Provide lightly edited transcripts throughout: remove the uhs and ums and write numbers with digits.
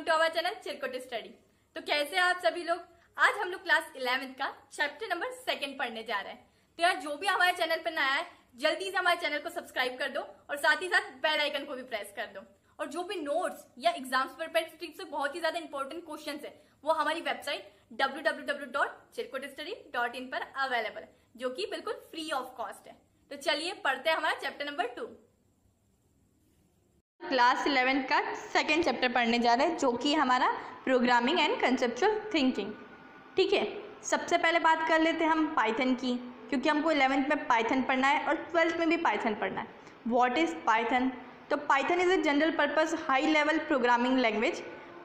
Welcome to our channel Chirkut study. तो कैसे हैं आप सभी लोग। आज हम लोग क्लास 11th का चैप्टर नंबर 2 पढ़ने जा रहे हैं। तो यार जो भी हमारे चैनल पर नया है जल्दी से हमारे चैनल को सब्सक्राइब कर दो और साथ ही साथ बेल आइकन को भी प्रेस कर दो। और जो भी नोट्स या एग्जाम्स प्रिपरेटरी से बहुत ही ज्यादा इंपॉर्टेंट क्वेश्चन है वो हमारी वेबसाइट www.chirkutstudy.in पर अवेलेबल है, जो कि बिल्कुल फ्री ऑफ कॉस्ट है। तो चलिए पढ़ते हैं हमारा चैप्टर नंबर 2। क्लास 11 का सेकेंड चैप्टर पढ़ने जा रहे हैं, जो कि हमारा प्रोग्रामिंग एंड कंसेप्चुअल थिंकिंग। ठीक है, सबसे पहले बात कर लेते हैं हम पाइथन की, क्योंकि हमको 11th में पाइथन पढ़ना है और 12th में भी पाइथन पढ़ना है। What is Python? तो Python is a general purpose high level programming language.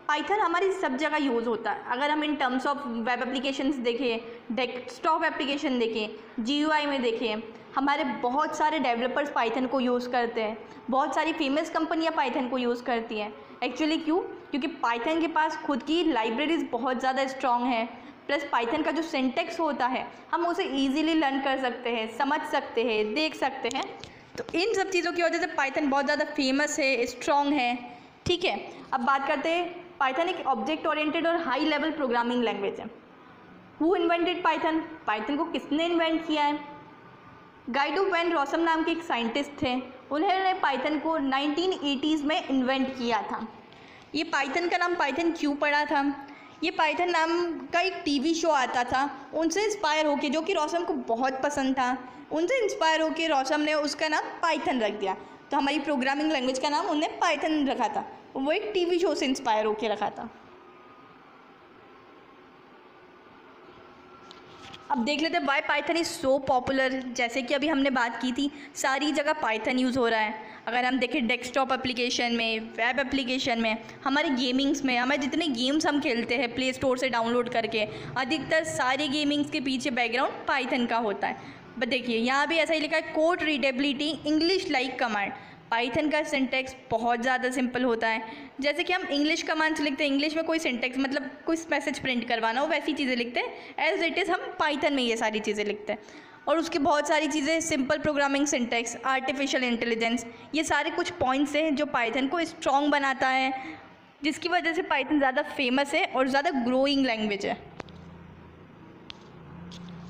Python हमारी सब जगह यूज़ होता है। अगर हम in terms of web applications देखें, डेस्कटॉप एप्लीकेशन देखें, GUI में देखें, हमारे बहुत सारे डेवलपर्स पाइथन को यूज़ करते हैं। बहुत सारी फेमस कंपनियां पाइथन को यूज़ करती हैं। एक्चुअली क्यों? क्योंकि पाइथन के पास खुद की लाइब्रेरीज बहुत ज़्यादा स्ट्रॉन्ग है। प्लस पाइथन का जो सिंटेक्स होता है हम उसे ईजिली लर्न कर सकते हैं, समझ सकते हैं, देख सकते हैं। तो इन सब चीज़ों की वजह से पाइथन बहुत ज़्यादा फेमस है, स्ट्रॉन्ग है। ठीक है, अब बात करते हैं पाइथन एक ऑब्जेक्ट ओरिएंटेड और हाई लेवल प्रोग्रामिंग लैंग्वेज है। Who invented Python? पाइथन को किसने इन्वेंट किया है? गाइडो वैन रॉसम नाम के एक साइंटिस्ट थे, उन्होंने पाइथन को 1980s में इन्वेंट किया था। ये पाइथन का नाम पाइथन क्यों पड़ा था? ये पाइथन नाम का एक टीवी शो आता था, उनसे इंस्पायर होके, जो कि रॉसम को बहुत पसंद था, उनसे इंस्पायर होके रॉसम ने उसका नाम पाइथन रख दिया। तो हमारी प्रोग्रामिंग लैंग्वेज का नाम उन्होंने पाइथन रखा था, वो एक टीवी शो से इंस्पायर होके रखा था। अब देख लेते हैं why Python is so popular. जैसे कि अभी हमने बात की थी, सारी जगह पाइथन यूज़ हो रहा है। अगर हम देखें डेस्कटॉप एप्लीकेशन में, वेब एप्लीकेशन में, हमारे गेमिंग्स में, हमारे जितने गेम्स हम खेलते हैं प्ले स्टोर से डाउनलोड करके, अधिकतर सारे गेमिंग्स के पीछे बैकग्राउंड पाइथन का होता है। बट देखिए यहाँ भी ऐसा ही लिखा है, code readability English like command. Python का सिंटेक्स बहुत ज़्यादा सिंपल होता है। जैसे कि हम इंग्लिश कमांड्स लिखते हैं, इंग्लिश में कोई सिंटेक्स मतलब कोई मैसेज प्रिंट करवाना हो वैसी चीज़ें लिखते हैं, एज इट इज़ हम पाइथन में ये सारी चीज़ें लिखते हैं। और उसकी बहुत सारी चीज़ें, simple programming syntax, artificial intelligence, ये सारे कुछ पॉइंट्स हैं जो पाइथन को स्ट्रॉन्ग बनाता है, जिसकी वजह से पाइथन ज़्यादा फेमस है और ज़्यादा ग्रोइंग लैंग्वेज है।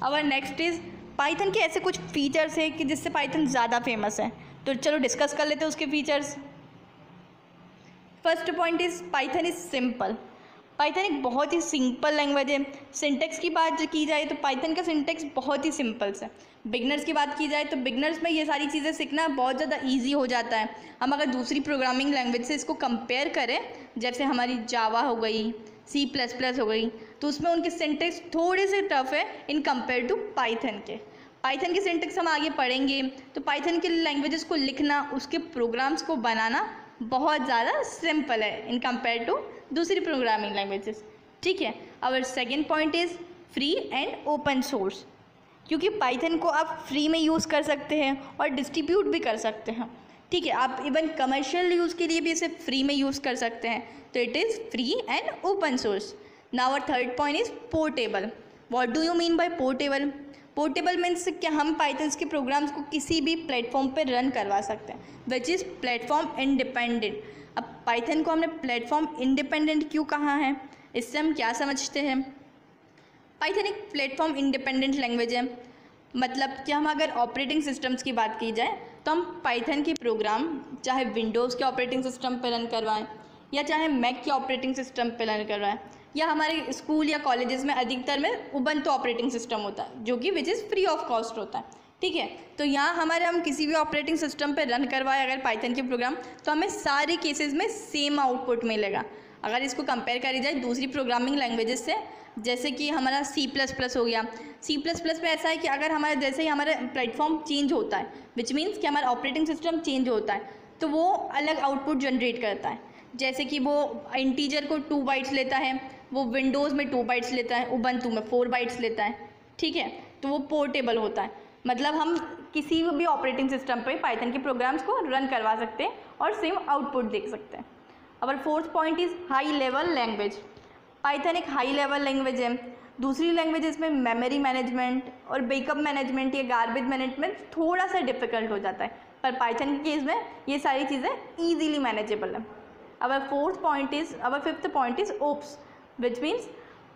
और नेक्स्ट इज़ पाइथन के ऐसे कुछ फीचर्स हैं कि जिससे पाइथन ज़्यादा फेमस है। तो चलो डिस्कस कर लेते हैं उसके features. First point is Python is simple. Python एक बहुत ही सिंपल लैंग्वेज है। सिंटेक्स की बात की जाए तो पाइथन का सिंटेक्स बहुत ही सिंपल है। बिगनर्स की बात की जाए तो बिगनर्स में ये सारी चीज़ें सीखना बहुत ज़्यादा ईजी हो जाता है। हम अगर दूसरी प्रोग्रामिंग लैंग्वेज से इसको कंपेयर करें, जैसे हमारी जावा हो गई, C++ हो गई, तो उसमें उनके सिंटेक्स थोड़े से टफ है इन कंपेयर टू पाइथन के। पाइथन के सिंटेक्स हम आगे पढ़ेंगे। तो पाइथन के लैंग्वेजेस को लिखना, उसके प्रोग्राम्स को बनाना बहुत ज़्यादा सिंपल है इन कंपेयर टू दूसरी प्रोग्रामिंग लैंग्वेजेस। ठीक है, और second point is free and open source, क्योंकि पाइथन को आप फ्री में यूज़ कर सकते हैं और डिस्ट्रीब्यूट भी कर सकते हैं। ठीक है, आप इवन कमर्शियल यूज़ के लिए भी इसे फ्री में यूज़ कर सकते हैं। तो it is free and open source. Now our third point is portable. What do you mean by portable? Portable means कि हम पाइथन के प्रोग्राम्स को किसी भी प्लेटफॉर्म पर रन करवा सकते हैं, विच इज़ प्लेटफॉर्म इंडिपेंडेंट। अब पाइथन को हमने प्लेटफॉर्म इंडिपेंडेंट क्यों कहा है, इससे हम क्या समझते हैं? पाइथन एक प्लेटफॉर्म इंडिपेंडेंट लैंग्वेज है। मतलब कि हम अगर ऑपरेटिंग सिस्टम्स की बात की जाए तो हम पाइथन के प्रोग्राम चाहे विंडोज़ के ऑपरेटिंग सिस्टम पर रन करवाएं या चाहे मैक के ऑपरेटिंग सिस्टम पर रन करवाएं, या हमारे स्कूल या कॉलेजेस में अधिकतर में उबंटू ऑपरेटिंग सिस्टम होता है, जो कि which is free of cost होता है। ठीक है, तो यहाँ हमारे हम किसी भी ऑपरेटिंग सिस्टम पे रन करवाए अगर पाइथन के प्रोग्राम, तो हमें सारे केसेस में सेम आउटपुट मिलेगा। अगर इसको कंपेयर करी जाए दूसरी प्रोग्रामिंग लैंग्वेजेस से, जैसे कि हमारा C++ हो गया। C++ में ऐसा है कि अगर हमारे जैसे ही हमारा प्लेटफॉर्म चेंज होता है, विच मीन्स कि हमारा ऑपरेटिंग सिस्टम चेंज होता है, तो वो अलग आउटपुट जनरेट करता है। जैसे कि वो इंटीजर को 2 बाइट्स लेता है, वो विंडोज़ में 2 बाइट्स लेता है, उबंटू में 4 बाइट्स लेता है। ठीक है, तो वो पोर्टेबल होता है। मतलब हम किसी भी ऑपरेटिंग सिस्टम पे पाइथन के प्रोग्राम्स को रन करवा सकते हैं और सेम आउटपुट देख सकते हैं। और fourth point is high level language. Python एक हाई लेवल लैंग्वेज है। दूसरी लैंग्वेजेस में मेमोरी मैनेजमेंट और बैकअप मैनेजमेंट या गार्बेज मैनेजमेंट थोड़ा सा डिफिकल्ट हो जाता है, पर पाइथन के केस में ये सारी चीज़ें ईजीली मैनेजेबल है। our fifth point is OOPS, which means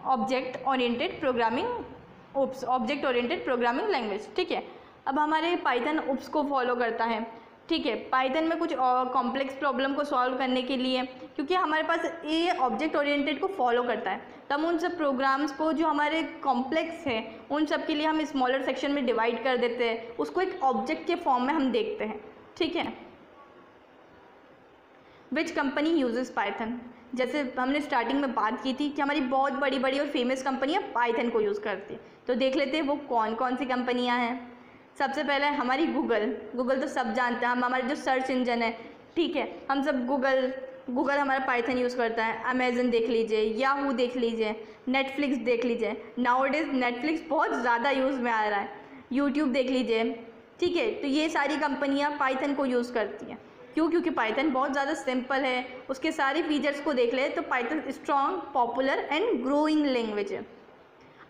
object oriented programming, OOPS object oriented programming language. ठीक है, अब हमारे पाइथन OOPS को फॉलो करता है। ठीक है, पाइथन में कुछ कॉम्प्लेक्स प्रॉब्लम को सॉल्व करने के लिए, क्योंकि हमारे पास ये ऑब्जेक्ट ओरिएंटेड को फॉलो करता है, तो हम उन सब प्रोग्राम्स को जो हमारे कॉम्प्लेक्स है उन सब के लिए हम स्मॉलर सेक्शन में डिवाइड कर देते हैं, उसको एक ऑब्जेक्ट के फॉर्म में हम देखते हैं। ठीक है, विच कंपनी यूजेस पाइथन, जैसे हमने स्टार्टिंग में बात की थी कि हमारी बहुत बड़ी बड़ी और फेमस कंपनियां पाइथन को यूज़ करती हैं, तो देख लेते हैं वो कौन कौन सी कंपनियां हैं। सबसे पहले हमारी गूगल तो सब जानते हैं, हम हमारे जो सर्च इंजन है, ठीक है, हम सब गूगल हमारा पाइथन यूज़ करता है। अमेजन देख लीजिए, याहू देख लीजिए, नेटफ्लिक्स देख लीजिए, नाउअडेज नेटफ्लिक्स बहुत ज़्यादा यूज़ में आ रहा है, यूट्यूब देख लीजिए। ठीक है, तो ये सारी कंपनियाँ पाइथन को यूज़ करती हैं। क्यों? क्योंकि पाइथन बहुत ज़्यादा सिंपल है, उसके सारे फीचर्स को देख ले तो Python strong, popular and growing language है।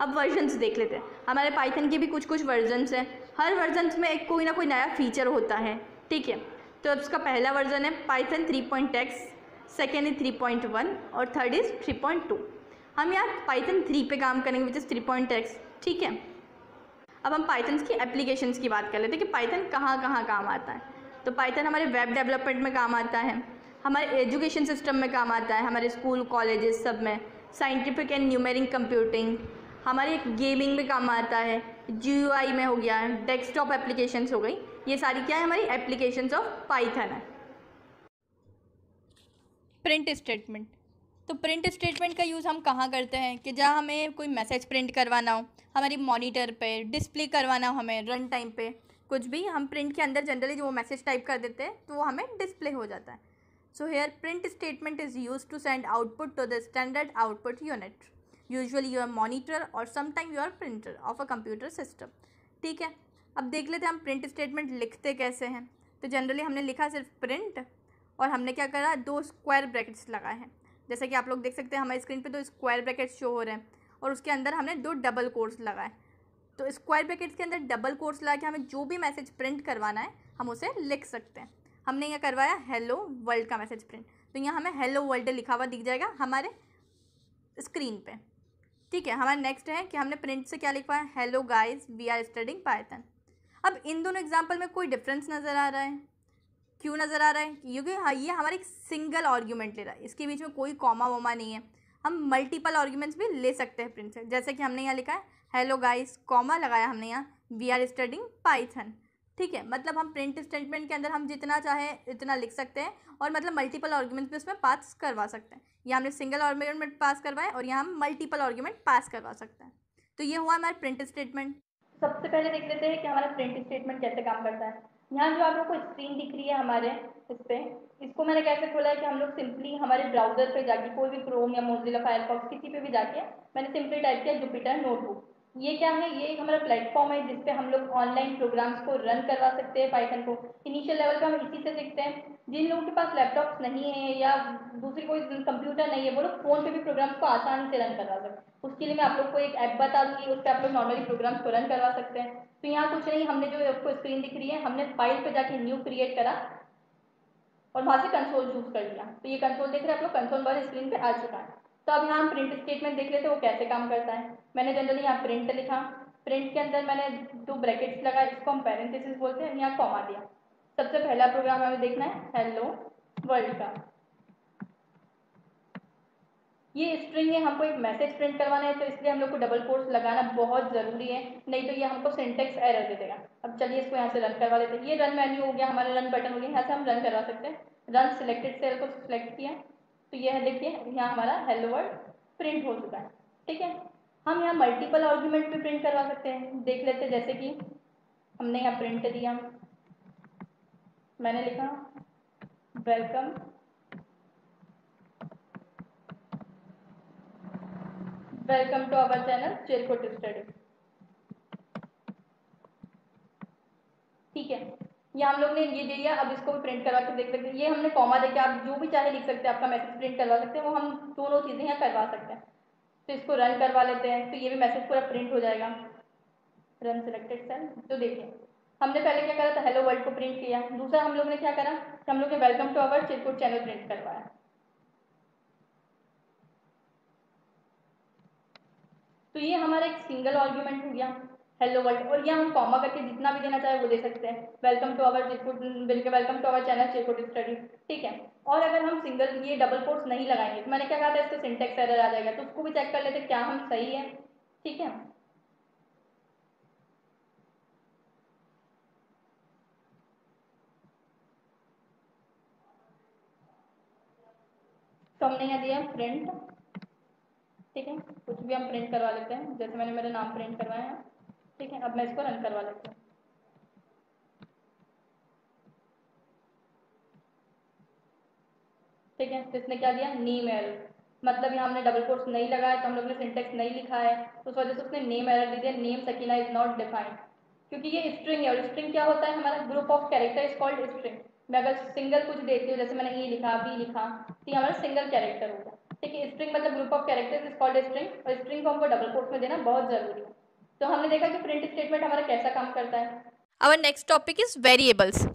अब वर्जन्स देख लेते हैं, हमारे पाइथन के भी कुछ कुछ वर्जन्स हैं, हर वर्जन्स में एक कोई ना कोई नया फीचर होता है। ठीक है, तो अब इसका पहला वर्जन है पाइथन 3.x, सेकेंड है 3.1 और थर्ड इज़ 3.2। हम यहाँ पाइथन 3 पे काम करेंगे विच इज़ 3.x। ठीक है, अब हम पाइथन की एप्लीकेशंस की बात कर लेते हैं कि पाइथन कहाँ कहाँ काम आता है। तो पाइथन हमारे वेब डेवलपमेंट में काम आता है, हमारे एजुकेशन सिस्टम में काम आता है, हमारे स्कूल कॉलेजेस सब में, साइंटिफिक एंड न्यूमेरिक कंप्यूटिंग, हमारे गेमिंग में काम आता है, GUI में हो गया, डेस्कटॉप एप्लीकेशंस हो गई, ये सारी क्या है हमारी एप्लीकेशंस ऑफ पाइथन है। प्रिंट स्टेटमेंट, तो प्रिंट स्टेटमेंट का यूज़ हम कहाँ करते हैं कि जहाँ हमें कोई मैसेज प्रिंट करवाना हो, हमारी मॉनिटर पे डिस्प्ले करवाना हो, हमें रन टाइम पे कुछ भी हम प्रिंट के अंदर जनरली जो वो मैसेज टाइप कर देते हैं तो वो हमें डिस्प्ले हो जाता है। So here print statement is use to send output to the standard output unit, usually your monitor और sometime your printer of a computer system. ठीक है, अब देख लेते हैं हम प्रिंट स्टेटमेंट लिखते कैसे हैं। तो जनरली हमने लिखा सिर्फ प्रिंट और हमने क्या करा, 2 स्क्वायर ब्रैकेट्स लगाए हैं, जैसे कि आप लोग देख सकते हैं हमारी स्क्रीन पे 2 स्क्वायर ब्रैकेट्स शो हो रहे हैं और उसके अंदर हमने 2 डबल कोट्स लगाए। तो स्क्वायर ब्रैकेट्स के अंदर डबल कोट्स लगा के हमें जो भी मैसेज प्रिंट करवाना है हम उसे लिख सकते हैं। हमने यहाँ करवाया हेलो वर्ल्ड का मैसेज प्रिंट, तो यहाँ हमें हेलो वर्ल्ड लिखा हुआ दिख जाएगा हमारे स्क्रीन पे। ठीक है, हमारा नेक्स्ट है कि हमने प्रिंट से क्या लिखवाया, hello guys we are studying Python. अब इन दोनों एग्जाम्पल में कोई डिफरेंस नज़र आ रहा है, क्यों नज़र आ रहा है, क्योंकि हाँ ये हमारे एक सिंगल आर्ग्यूमेंट ले रहा है, इसके बीच में कोई कॉमा वॉमा नहीं है। हम मल्टीपल आर्ग्यूमेंट्स भी ले सकते हैं प्रिंट से, जैसे कि हमने यहाँ लिखा है हेलो गाइस, कॉमा लगाया हमने यहाँ, वी आर स्टडिंग पाइथन। ठीक है, मतलब हम प्रिंट स्टेटमेंट के अंदर हम जितना चाहें इतना लिख सकते हैं और मतलब मल्टीपल आर्ग्यूमेंट्स भी उसमें पास करवा सकते हैं। यहाँ हमने सिंगल आर्ग्यूमेंट पास करवाए और यहाँ हम मल्टीपल आर्ग्यूमेंट पास करवा सकते हैं। तो ये हुआ हमारा प्रिंट स्टेटमेंट। सबसे पहले देख लेते हैं कि हमारा प्रिंट स्टेटमेंट कैसे काम करता है। यहाँ जो आप लोग को स्क्रीन दिख रही है हमारे इस पर, इसको मैंने कैसे खोला है कि हम लोग सिंपली हमारे ब्राउजर पे जाके कोई भी क्रोम या मोजिला फायरफॉक्स किसी पे भी जाके मैंने सिंपली टाइप किया जुपिटर नोटबुक। ये क्या है, ये एक हमारा प्लेटफॉर्म है जिसपे हम लोग ऑनलाइन प्रोग्राम्स को रन करवा सकते हैं पाइथन को। इनिशियल लेवल पे हम इसी से सीखते हैं। जिन लोगों के पास लैपटॉप्स नहीं है या दूसरी कोई कंप्यूटर नहीं है वो लोग फ़ोन पे भी प्रोग्राम्स को आसानी से रन करवा सकते हैं। उसके लिए मैं आप लोग को एक ऐप बता दूँगी, उस पर आप लोग नॉर्मली प्रोग्राम्स को रन करवा सकते हैं। तो यहाँ कुछ नहीं, हमने जो आपको स्क्रीन दिख रही है हमने फाइल पे जाके न्यू क्रिएट करा और वहाँ से कंसोल चूज कर लिया। तो ये कंसोल देख रहे हैं आप लोग, कंसोल वाले स्क्रीन पे आ चुका है। तो अब यहाँ हम प्रिंट स्टेटमेंट देख लेते हैं वो कैसे काम करता है। मैंने जनरली यहाँ प्रिंट लिखा, प्रिंट के अंदर मैंने 2 ब्रैकेट्स लगाए, इसको हम पैरेंथेसिस बोलते हैं, यहाँ कॉमा दिया। सबसे पहला प्रोग्राम हमें देखना है हेलो वर्ल्ड का, ये स्ट्रिंग है, हमको एक मैसेज प्रिंट करवाना है तो इसलिए हम लोग को डबल कोट्स लगाना बहुत ज़रूरी है, नहीं तो ये हमको सिंटेक्स एरर दे देगा। अब चलिए इसको यहाँ से रन करवा लेते हैं। ये रन मेन्यू हो गया, हमारा रन बटन हो गया, यहाँ से हम रन करवा सकते हैं। रन सिलेक्टेड सेल को सिलेक्ट किया तो यह देखिए यहाँ हमारा हेलो वर्ल्ड प्रिंट हो चुका है। ठीक है, हम यहाँ मल्टीपल आर्ग्यूमेंट भी प्रिंट करवा सकते हैं, देख लेते हैं। जैसे कि हमने यहाँ प्रिंट दिया, मैंने लिखा welcome welcome to our channel Chirkut study. ठीक है, ये हम लोग ने ये दे दिया। अब इसको भी प्रिंट करवा के देख सकते हैं, ये हमने कॉमा देके आप जो भी चाहे लिख सकते हैं, आपका मैसेज प्रिंट करवा सकते हैं, वो हम दोनों चीज़ें यहाँ करवा सकते हैं। तो इसको रन करवा लेते हैं तो ये भी मैसेज पूरा प्रिंट हो जाएगा। रन सिलेक्टेड सेल, तो देखिए हमने पहले क्या करा था, हेलो वर्ल्ड को प्रिंट किया। दूसरा हम लोग ने क्या करा, हम लोग ने welcome to our Chirkut channel print करवाया। तो ये हमारा एक सिंगल आर्ग्यूमेंट हो गया हेलो वर्ल्ड, और ये हम कॉमा करके जितना भी देना चाहे वो दे सकते हैं, welcome to our welcome to our channel Chirkut study, ठीक है। और अगर हम सिंगल ये डबल कोट्स नहीं लगाएंगे तो मैंने क्या कहा था, इसको सिंटेक्स एरर आ जाएगा, तो उसको भी चेक कर लेते क्या हम सही है, ठीक है। तो हमने यहाँ दिया प्रिंट, ठीक है, कुछ भी हम प्रिंट करवा लेते हैं, जैसे मैंने मेरा नाम प्रिंट करवाया है, ठीक है। अब मैं इसको रन करवा लेती हूँ, ठीक है। तो इसने क्या दिया, नेम एरर, मतलब यहाँ हमने डबल कोट्स नहीं लगाया तो हम लोग ने सिंटेक्स नहीं लिखा है, तो उस वजह से उसने नेम एरर दे दिया, name Sakina is not defined, क्योंकि ये स्ट्रिंग है, और स्ट्रिंग क्या होता है, हमारा group of character is called string. मैं अगर सिंगल कुछ देती हूँ, जैसे मैंने ए लिखा, बी लिखा, तो ये हमारा सिंगल कैरेक्टर होगा, ठीक है। स्ट्रिंग मतलब group of characters is called string, और स्ट्रिंग को हमको डबल कोट्स में देना बहुत जरूरी है। तो हमने देखा कि प्रिंट स्टेटमेंट हमारा कैसा काम करता है। Our next topic is variables.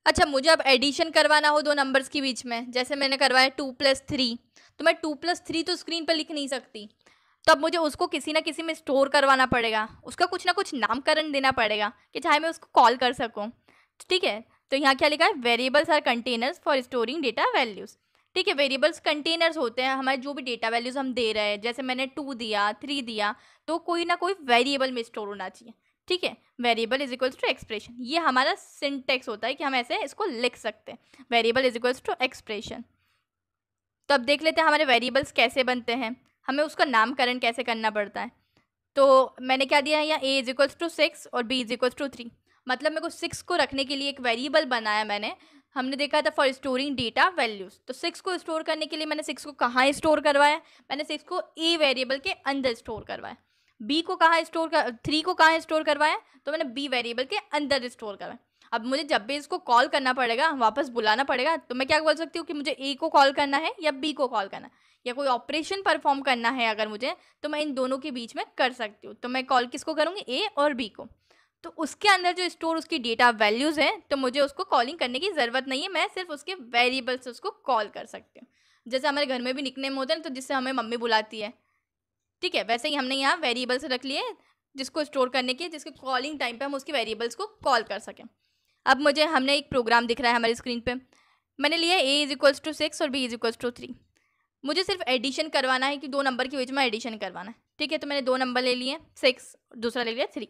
अच्छा, मुझे अब एडिशन करवाना हो दो नंबर्स के बीच में, जैसे मैंने करवाया 2+3, तो मैं 2+3 तो स्क्रीन पर लिख नहीं सकती, तो अब मुझे उसको किसी ना किसी में स्टोर करवाना पड़ेगा, उसका कुछ ना कुछ नामकरण देना पड़ेगा कि चाहे मैं उसको कॉल कर सकूं, ठीक है। तो यहाँ क्या लिखा है, variables are containers for storing data values, ठीक है। वेरिएबल्स कंटेनर्स होते हैं हमारे जो भी डेटा वैल्यूज़ हम दे रहे हैं, जैसे मैंने 2 दिया, 3 दिया, तो कोई ना कोई वेरिएबल में स्टोर होना चाहिए, ठीक है। Variable is equals to expression, ये हमारा सिंटेक्स होता है कि हम ऐसे इसको लिख सकते हैं, variable is equals to expression. तो अब देख लेते हैं हमारे वेरिएबल्स कैसे बनते हैं, हमें उसका नामकरण कैसे करना पड़ता है। तो मैंने क्या दिया है यहाँ, a इज इक्वल्स टू 6 और b इज इक्वल्स टू 3, मतलब मेरे को 6 को रखने के लिए एक वेरिएबल बनाया मैंने, हमने देखा था फॉर स्टोरिंग डेटा वैल्यूज़। तो 6 को स्टोर करने के लिए मैंने 6 को कहाँ स्टोर करवाया, मैंने 6 को a वेरिएबल के अंदर स्टोर करवाया। b को कहाँ स्टोर कर 3 को कहाँ स्टोर करवाया, तो मैंने b वेरिएबल के अंदर स्टोर करवाया। अब मुझे जब भी इसको कॉल करना पड़ेगा, वापस बुलाना पड़ेगा, तो मैं क्या बोल सकती हूँ कि मुझे a को कॉल करना है या b को कॉल करना है, या कोई ऑपरेशन परफॉर्म करना है अगर मुझे, तो मैं इन दोनों के बीच में कर सकती हूँ। तो मैं कॉल किसको करूँगी, ए और बी को। तो उसके अंदर जो स्टोर उसकी डेटा वैल्यूज़ हैं, तो मुझे उसको कॉलिंग करने की ज़रूरत नहीं है, मैं सिर्फ उसके वेरिएबल से उसको कॉल कर सकती हूँ। जैसे हमारे घर में भी निकनेम होते हैं, तो जिससे हमें मम्मी बुलाती है, ठीक है, वैसे ही हमने यहाँ वेरिएबल्स रख लिए जिसको स्टोर करने के, जिसके कॉलिंग टाइम पे हम उसके वेरिएबल्स को कॉल कर सकें। अब मुझे हमने एक प्रोग्राम दिख रहा है हमारी स्क्रीन पे, मैंने लिया a इज इक्वल्स टू 6 और b इज इक्वल्स टू 3। मुझे सिर्फ एडिशन करवाना है कि दो नंबर के बीच में एडिशन करवाना है, ठीक है। तो मैंने 2 नंबर ले लिए, 6, दूसरा ले लिया 3।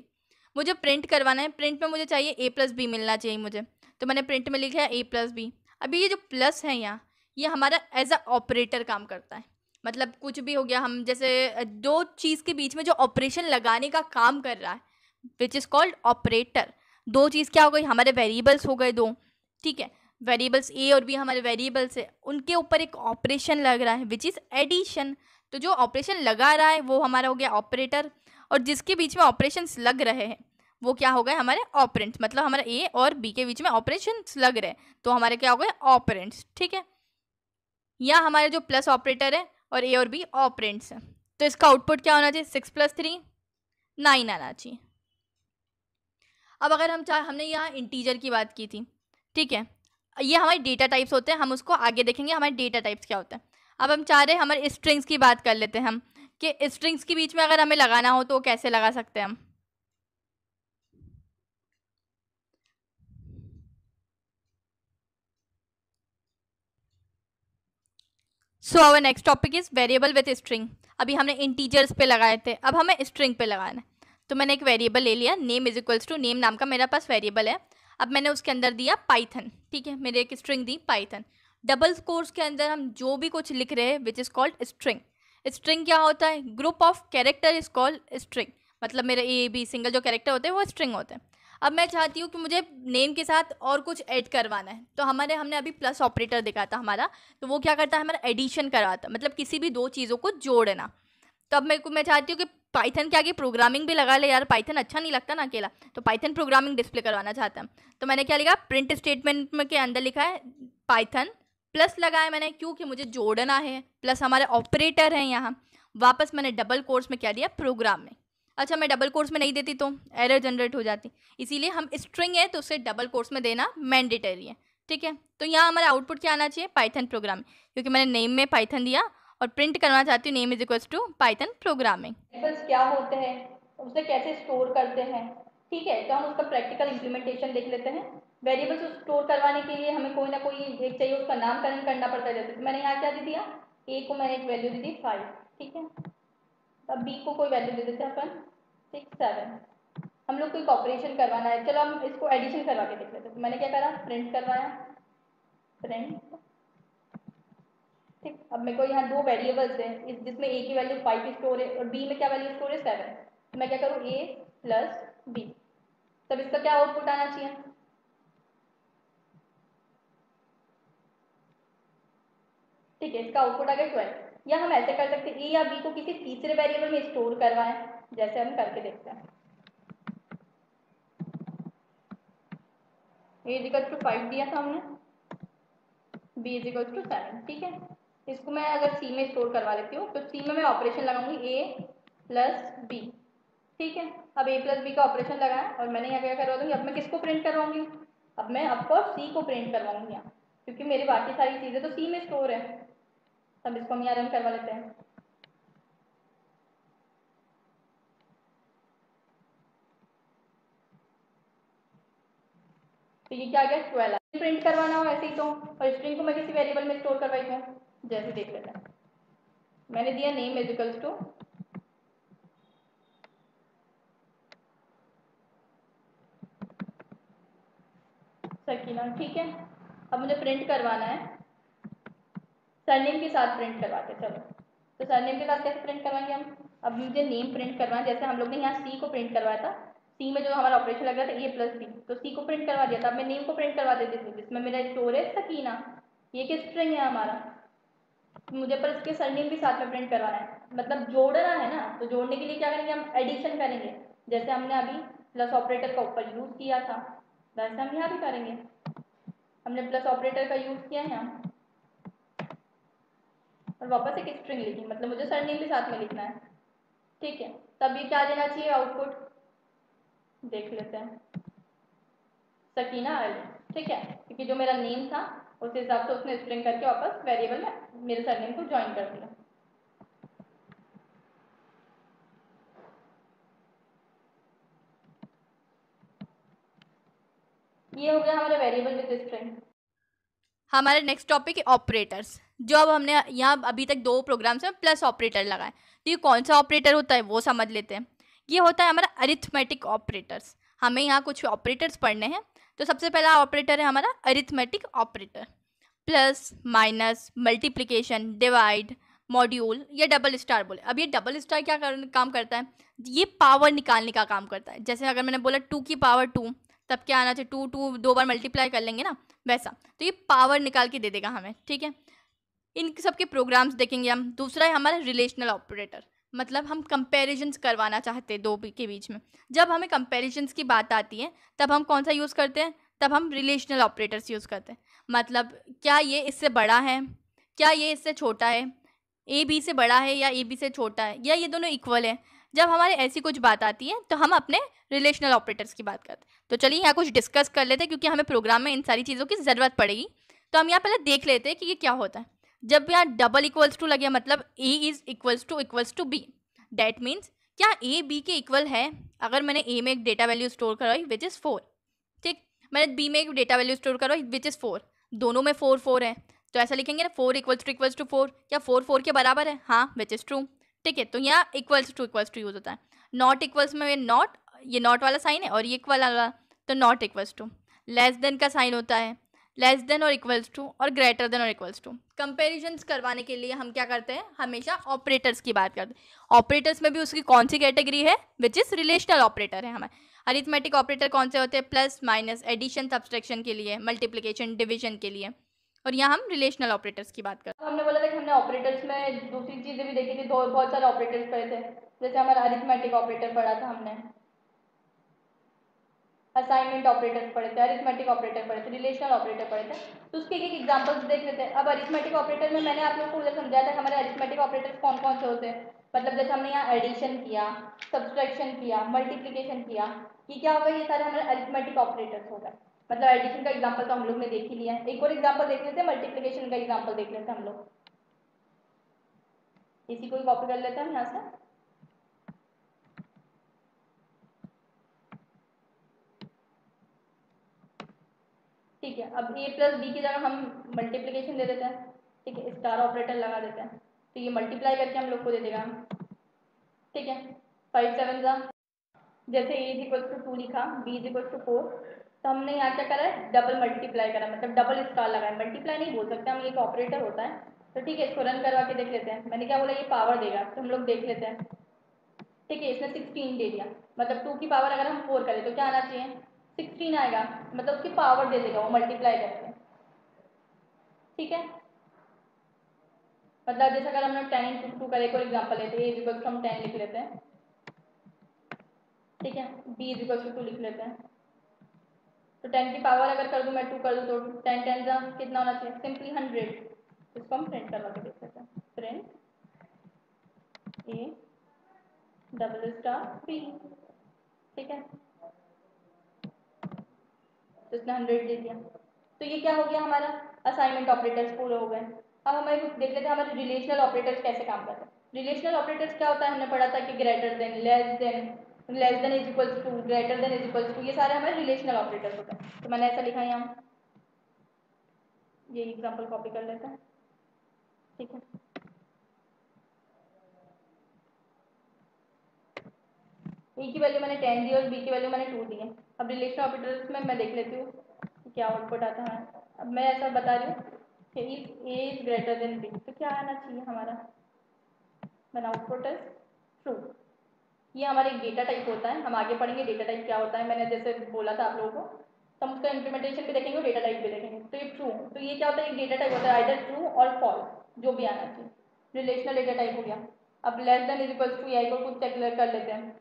मुझे प्रिंट करवाना है, प्रिंट में मुझे चाहिए a+b मिलना चाहिए मुझे, तो मैंने प्रिंट में लिखा है a+b। अभी ये जो प्लस है यहाँ, ये हमारा एज अ ऑपरेटर काम करता है, मतलब कुछ भी हो गया, हम जैसे दो चीज़ के बीच में जो ऑपरेशन लगाने का काम कर रहा है, विच इज़ कॉल्ड ऑपरेटर। दो चीज़ क्या हो गई, हमारे वेरिएबल्स हो गए 2, ठीक है। वेरिएबल्स ए और बी हमारे वेरिएबल्स है, उनके ऊपर एक ऑपरेशन लग रहा है विच इज़ एडिशन। तो जो ऑपरेशन लगा रहा है वो हमारा हो गया ऑपरेटर, और जिसके बीच में ऑपरेशंस लग रहे हैं वो क्या हो गए, हमारे ऑपरेंट्स, मतलब हमारे ए और बी के बीच में ऑपरेशंस लग रहे हैं तो हमारे क्या हो गए, ऑपरेंट्स, ठीक है। यहाँ हमारे जो प्लस ऑपरेटर है और ए और बी ऑपरेंट्स हैं, तो इसका आउटपुट क्या होना चाहिए, 6+3 9 आना चाहिए। अब अगर हमने यहाँ इंटीजर की बात की थी, ठीक है, ये हमारे डेटा टाइप्स होते हैं, हम उसको आगे देखेंगे हमारे डेटा टाइप्स क्या होते हैं। अब हम चाह रहे हैं हमारे स्ट्रिंग्स की बात कर लेते हैं हम, कि स्ट्रिंग्स के बीच में अगर हमें लगाना हो तो कैसे लगा सकते हैं हम। So our next topic is variable with string. अभी हमने इंटीजर्स पे लगाए थे, अब हमें स्ट्रिंग पे लगाना है। तो मैंने एक वेरिएबल ले लिया, name is equals to, name नाम का मेरे पास वेरिएबल है। अब मैंने उसके अंदर दिया पाइथन, ठीक है, मेरे एक स्ट्रिंग दी पाइथन। डबल कोर्स के अंदर हम जो भी कुछ लिख रहे हैं which is called string. String क्या होता है, group of character is called string, मतलब मेरे ए बी सिंगल जो कैरेक्टर होते हैं वो स्ट्रिंग होते हैं। अब मैं चाहती हूँ कि मुझे नेम के साथ और कुछ ऐड करवाना है, तो हमने अभी प्लस ऑपरेटर देखा था हमारा, तो वो क्या करता है, हमारा एडिशन करवाता है, मतलब किसी भी दो चीज़ों को जोड़ना। तो अब मैं चाहती हूँ कि पाइथन के आगे प्रोग्रामिंग भी लगा ले, यार पाइथन अच्छा नहीं लगता ना अकेला, तो पाइथन प्रोग्रामिंग डिस्प्ले करवाना चाहता है। तो मैंने क्या लिखा, प्रिंट स्टेटमेंट में के अंदर लिखा है पाइथन प्लस लगाया मैंने, क्योंकि मुझे जोड़ना है, प्लस हमारे ऑपरेटर हैं यहाँ। वापस मैंने डबल कोर्स में क्या दिया, प्रोग्राम में। अच्छा, मैं डबल कोर्स में नहीं देती तो एरर जनरेट हो जाती, इसीलिए हम स्ट्रिंग है तो उसे डबल कोर्स में देना मैंडेटरी है, ठीक है। तो यहाँ हमारा आउटपुट क्या आना चाहिए, पाइथन प्रोग्राम, क्योंकि मैंने नेम में पाइथन दिया और प्रिंट करना चाहती हूँ name is equals to Python programming. Variables क्या होते हैं, उसे कैसे स्टोर करते हैं, ठीक है, तो हम उसका प्रैक्टिकल इम्प्लीमेंटेशन देख लेते हैं। वेरिएबल्स स्टोर करवाने के लिए हमें कोई ना कोई एक चाहिए, उसका नामकरण करना पड़ता है। जैसे तो मैंने यहाँ क्या दे दिया, ए को मैंने एक वैल्यू दी थी 5, ठीक है, अब बी को कोई वैल्यू दे देते हैं अपन 6 7। हम लोग कोई ऑपरेशन करवाना है, चलो हम इसको एडिशन करवा के देख लेते हैं। तो मैंने क्या करा, प्रिंट करवाया, प्रिंट, ठीक। अब मेरे को यहाँ दो वेरिएबल्स हैं, जिसमें ए की वैल्यू 5 स्टोर है और बी में क्या वैल्यू स्टोर है 7। तो मैं क्या करूँ, ए प्लस बी, तब इसका क्या आउटपुट आना चाहिए, ठीक है, इसका आउटपुट आ गया 12। या हम ऐसे कर सकते हैं, ए या बी को किसी तीसरे वेरिएबल में स्टोर करवाएं, जैसे हम करके देखते हैं। ए इज इक्वल टू 5 दिया था हमने, बी इज इक्वल टू 7, ठीक है। इसको मैं अगर सी में स्टोर करवा लेती हूँ, तो सी में मैं ऑपरेशन लगाऊंगी ए प्लस बी, ठीक है। अब ए प्लस बी का ऑपरेशन लगाया और मैंने यहाँ क्या करवा दूंगी, अब मैं किसको प्रिंट करवाऊंगी, अब मैं ऑफकोर्स सी को प्रिंट करवाऊंगी यहाँ, क्योंकि मेरी बाकी सारी चीज़ें तो सी में स्टोर है। अब इसको हम यहाँ रन करवा लेते हैं। तो ये क्या आ गया 12। प्रिंट करवाना हो ऐसे ही तो, और स्ट्रिंग को मैं किसी वेरिएबल में स्टोर करवाई हूँ, जैसे देख लेते हैं। मैंने दिया name is equals to Sakina, ठीक है। अब मुझे प्रिंट करवाना है, सरनेम के साथ प्रिंट करवाते, चलो। तो सरनेम के साथ कैसे प्रिंट करवाएंगे हम, अब मुझे नेम प्रिंट करवाना, जैसे हम लोग ने यहाँ सी को प्रिंट करवाया था, सी में जो हमारा ऑपरेशन लग रहा था ए प्लस बी, तो सी को प्रिंट करवा दिया था। अब मैं नेम को प्रिंट करवा देती थी, जिसमें मेरा स्टोर है सकीना, ये किस स्ट्रिंग है हमारा, मुझे पर इसके सरनेम भी साथ में प्रिंट करवाना है, मतलब जोड़ना है ना। तो जोड़ने के लिए क्या करेंगे, हम एडिशन करेंगे, जैसे हमने अभी प्लस ऑपरेटर का ऊपर यूज किया था, वैसे हम यहाँ भी करेंगे। हमने प्लस ऑपरेटर का यूज किया है यहाँ, और वापस एक स्ट्रिंग लिखी, मतलब मुझे सरनेम भी साथ में लिखना है, ठीक है। तब ये क्या देना चाहिए आउटपुट, देख लेते हैं, सकीना अली, ठीक है, क्योंकि जो मेरा नेम था उस हिसाब से उसने स्ट्रिंग करके वापस वेरिएबल में मेरे सरनेम को ज्वाइन कर दिया। ये हो गया हमारा वेरिएबल विद स्ट्रिंग। हमारे नेक्स्ट टॉपिक है ऑपरेटर्स, जो अब हमने यहाँ अभी तक दो प्रोग्राम्स में प्लस ऑपरेटर लगाए, तो ये कौन सा ऑपरेटर होता है वो समझ लेते हैं। ये होता है हमारा अरिथमेटिक ऑपरेटर्स। हमें यहाँ कुछ ऑपरेटर्स पढ़ने हैं। तो सबसे पहला ऑपरेटर है हमारा arithmetic operator, plus minus multiplication divide module या डबल स्टार बोले। अब ये डबल स्टार क्या काम करता है, ये पावर निकालने का काम करता है। जैसे अगर मैंने बोला 2 की पावर 2, तब क्या आना चाहिए, 2 2 दो बार मल्टीप्लाई कर लेंगे ना, वैसा। तो ये पावर निकाल के दे देगा हमें, ठीक है। इन सब के प्रोग्राम्स देखेंगे हम। दूसरा है हमारा रिलेशनल ऑपरेटर, मतलब हम कंपैरिजंस करवाना चाहते हैं दो के बीच में। जब हमें कंपैरिजंस की बात आती है तब हम कौन सा यूज़ करते हैं, तब हम रिलेशनल ऑपरेटर्स यूज़ करते हैं। मतलब क्या ये इससे बड़ा है, क्या ये इससे छोटा है, ए बी से बड़ा है या ए बी से छोटा है, या ये दोनों इक्वल है। जब हमारे ऐसी कुछ बात आती है तो हम अपने रिलेशनल ऑपरेटर्स की बात करते हैं। तो चलिए यहाँ कुछ डिस्कस कर लेते हैं, क्योंकि हमें प्रोग्राम में इन सारी चीज़ों की ज़रूरत पड़ेगी। तो हम यहाँ पहले देख लेते हैं कि ये क्या होता है। जब यहाँ डबल इक्वल्स टू लगे, मतलब a is equals to b, that means क्या ए बी के इक्वल है। अगर मैंने ए में एक डेटा वैल्यू स्टोर करवाई विच इज़ 4, ठीक, मैंने बी में एक डेटा वैल्यू स्टोर करवाई विच इज़ 4, दोनों में 4 4 है, तो ऐसा लिखेंगे ना 4 इक्वल्स टू 4, क्या 4 4 के बराबर है, हाँ विच इज़ ट्रू, ठीक है। तो यहाँ इक्वल्स टू यूज होता है। नॉट इक्वल्स में नॉट, ये नॉट वाला साइन है, और ये इक्वल वाला, तो not equals to. Less than का साइन होता है, लेस देन और इक्वल्स टू, और ग्रेटर देन और इक्वल्स टू। कंपेरिजन्स करवाने के लिए हम क्या करते हैं, हमेशा ऑपरेटर्स की बात करते हैं। ऑपरेटर्स में भी उसकी कौन सी कैटेगरी है, विच इज़ रिलेशनल ऑपरेटर है हमारे। अरिथमेटिक ऑपरेटर कौन से होते हैं, प्लस माइनस एडिशन सब्सट्रैक्शन के लिए, मल्टीप्लिकेशन डिवीजन के लिए, और यहाँ हम रिलेशनल ऑपरेटर्स की बात करते हैं। हमने बोला था कि हमने ऑपरेटर्स में दूसरी चीज़ें भी देखी थी, बहुत सारे ऑपरेटर्स पढ़े थे। जैसे हमारा अरिथमेटिक ऑपरेटर पढ़ा था हमने, असाइनमेंट ऑपरेटर्स पढ़े थे, अरिथमेटिक ऑपरेटर पढ़े थे, रिलेशनल ऑपरेटर पढ़े थे। तो उसके एक एग्जांपल्स देख लेते हैं। अब अरिथमेटिक ऑपरेटर में मैंने आप लोगों को समझाया था हमारे अरिथमेटिक ऑपरेटर्स कौन कौन से होते हैं। मतलब जैसे हमने यहाँ एडिशन किया, सब्सट्रैक्शन किया, मल्टीप्लिकेशन किया, ये क्या होगा, ये सारे हमारे अरिथमेटिक ऑपरेटर्स हो गए। मतलब एडिशन का एग्जाम्पल तो हम लोग ने देख ही लिया है। एक और एग्जाम्पल देख लेते हैं, मल्टीप्लिकेशन का एग्जाम्पल देख लेते हैं हम लोग। इसी को ही कॉपी कर लेते हैं हम यहाँ से। ठीक है, अब a प्लस बी की जगह हम मल्टीप्लीकेशन दे देते हैं। ठीक है, स्टार ऑपरेटर लगा देते हैं, तो ये मल्टीप्लाई करके हम लोग को दे देगा। ठीक है, 5 7 जा, जैसे a इज इक्वल टू 2 लिखा, b इज इक्वल टू 4, तो हमने यहाँ क्या करा है, डबल मल्टीप्लाई करा, मतलब डबल स्टार लगाया। मल्टीप्लाई नहीं बोल सकते हम, ये एक ऑपरेटर होता है। तो ठीक है, इसको रन करवा के देख लेते हैं। मैंने क्या बोला, ये पावर देगा, तो हम लोग देख लेते हैं। ठीक है, इसने 16 दे दिया, मतलब 2 की पावर अगर हम 4 करें तो क्या आना चाहिए, 16 आएगा, मतलब उसकी पावर दे देगा वो मल्टीप्लाई करके। ठीक है, मतलब जैसे अगर हमने 10 इंटू 2 करे, कोई एग्जाम्पल लेते हैं, a इज इक्वल टू हम 10 लिख लेते हैं। ठीक है, b इज इक्वल टू 2 लिख लेते हैं। तो 10 की पावर अगर कर दूं मैं, 2 कर दूं, तो 10 10 जा कितना होना चाहिए, सिंपली 100। इसको हम प्रिंट करवा के देख लेते हैं। Print a double star b। ठीक है, तो इसने 100 दे दिया। तो ये क्या हो गया, हमारा असाइनमेंट ऑपरेटर्स पूरे हो गए। अब हमें कुछ देख लेते हैं हमारे रिलेशनल ऑपरेटर्स कैसे काम करते हैं। रिलेशनल ऑपरेटर्स क्या होता है, हमने पढ़ा था कि greater than, less than is equal to, greater than is equal to, ये सारे हमारे रिलेशनल ऑपरेटर्स होते हैं। तो मैंने ऐसा लिखा है यहाँ, ये एग्जाम्पल कॉपी कर लेते हैं। ठीक है, ए की वैल्यू मैंने 10 दी और बी की वैल्यू मैंने 2 दी है। अब रिलेशनल ऑपरेटर्स में मैं देख लेती हूँ कि क्या आउटपुट आता है। अब मैं ऐसा बता रही हूँ कि if a is greater than b, तो क्या आना चाहिए हमारा, when आउटपुट इज ट्रू। ये हमारा एक डेटा टाइप होता है, हम आगे पढ़ेंगे डेटा टाइप क्या होता है। मैंने जैसे बोला था आप लोगों को, तो हम उसका इम्प्लीमेंटेशन भी देखेंगे और डेटा टाइप भी देखेंगे। तो ये ट्रू, तो ये क्या होता है, एक डेटा टाइप होता है, आइदर ट्रू और फॉल्स, जो भी आना चाहिए। रिलेशनल डेटा टाइप हो गया। अब less than is equals to, या को कुछ चेक कर लेते हैं,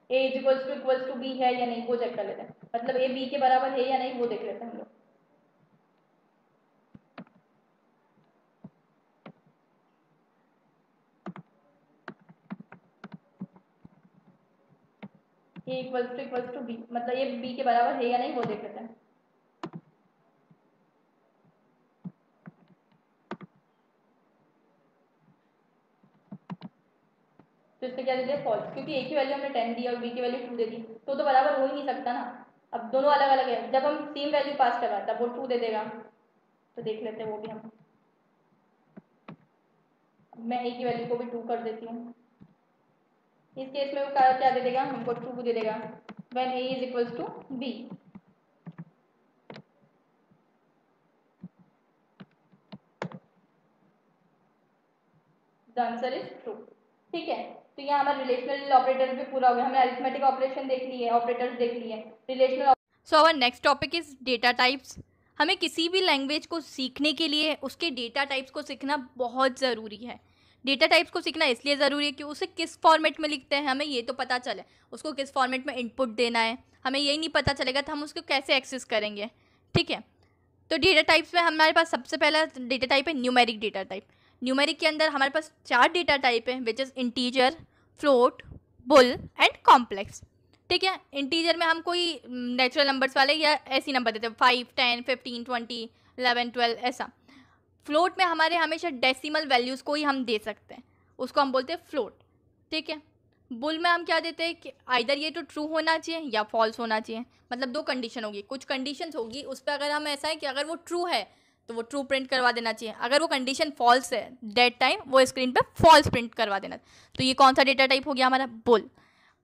ए इक्वल्स टू बी है या नहीं, वो चेक कर लेते हैं, मतलब ए बी के बराबर है या नहीं, वो देख लेते हैं हम लोग। ए इक्वल्स टू बी, मतलब ये बी के बराबर है या नहीं, वो देख लेते हैं। तो इसमें क्या दे दिया, फॉल्स, क्योंकि ए की वैल्यू हमने 10 दी और बी की वैल्यू 2 दे दी, तो बराबर हो ही नहीं सकता ना। अब दोनों अलग अलग है, जब हम सेम वैल्यू पास करवा तब वो 2 दे देगा। तो देख लेते हैं वो भी हम। मैं ए की वैल्यू को भी 2 कर देती हूँ। इस केस में वो क्या दे देगा, हमको 2 दे देगा, when a is equals to b. The answer is true. ठीक है, तो यहाँ हमारा रिलेशनल ऑपरेटर भी पूरा हो गया। हमने अरिथमेटिक ऑपरेशन देख लिए, ऑपरेटर्स देख लिए, relational. So our next topic is data types. हमें किसी भी लैंग्वेज को सीखने के लिए उसके डेटा टाइप्स को सीखना बहुत ज़रूरी है। डेटा टाइप्स को सीखना इसलिए ज़रूरी है कि उसे किस फॉर्मेट में लिखते हैं हमें ये तो पता चले, उसको किस फॉर्मेट में इनपुट देना है हमें यही नहीं पता चलेगा तो हम उसको कैसे एक्सेस करेंगे। ठीक है, तो डेटा टाइप्स में हमारे पास सबसे पहला डेटा टाइप है न्यूमेरिक डेटा टाइप। न्यूमेरिक के अंदर हमारे पास 4 डेटा टाइप है, which is integer, float, bull and complex. ठीक है, इंटीजर में हम कोई नेचुरल नंबर्स वाले या ऐसी नंबर देते हैं, 5 10 15 20 11 12 ऐसा। फ्लोट में हमारे हमेशा डेसिमल वैल्यूज़ को ही हम दे सकते हैं, उसको हम बोलते हैं फ्लोट। ठीक है, बुल में हम क्या देते हैं कि आइदर ये तो ट्रू होना चाहिए या फॉल्स होना चाहिए, मतलब 2 कंडीशन होगी, कुछ कंडीशंस होगी उस पर अगर हम ऐसा है कि अगर वो ट्रू है तो वो ट्रू प्रिंट करवा देना चाहिए, अगर वो कंडीशन फॉल्स है दैट टाइम वो स्क्रीन पे फॉल्स प्रिंट करवा देना। तो ये कौन सा डेटा टाइप हो गया हमारा, बुल।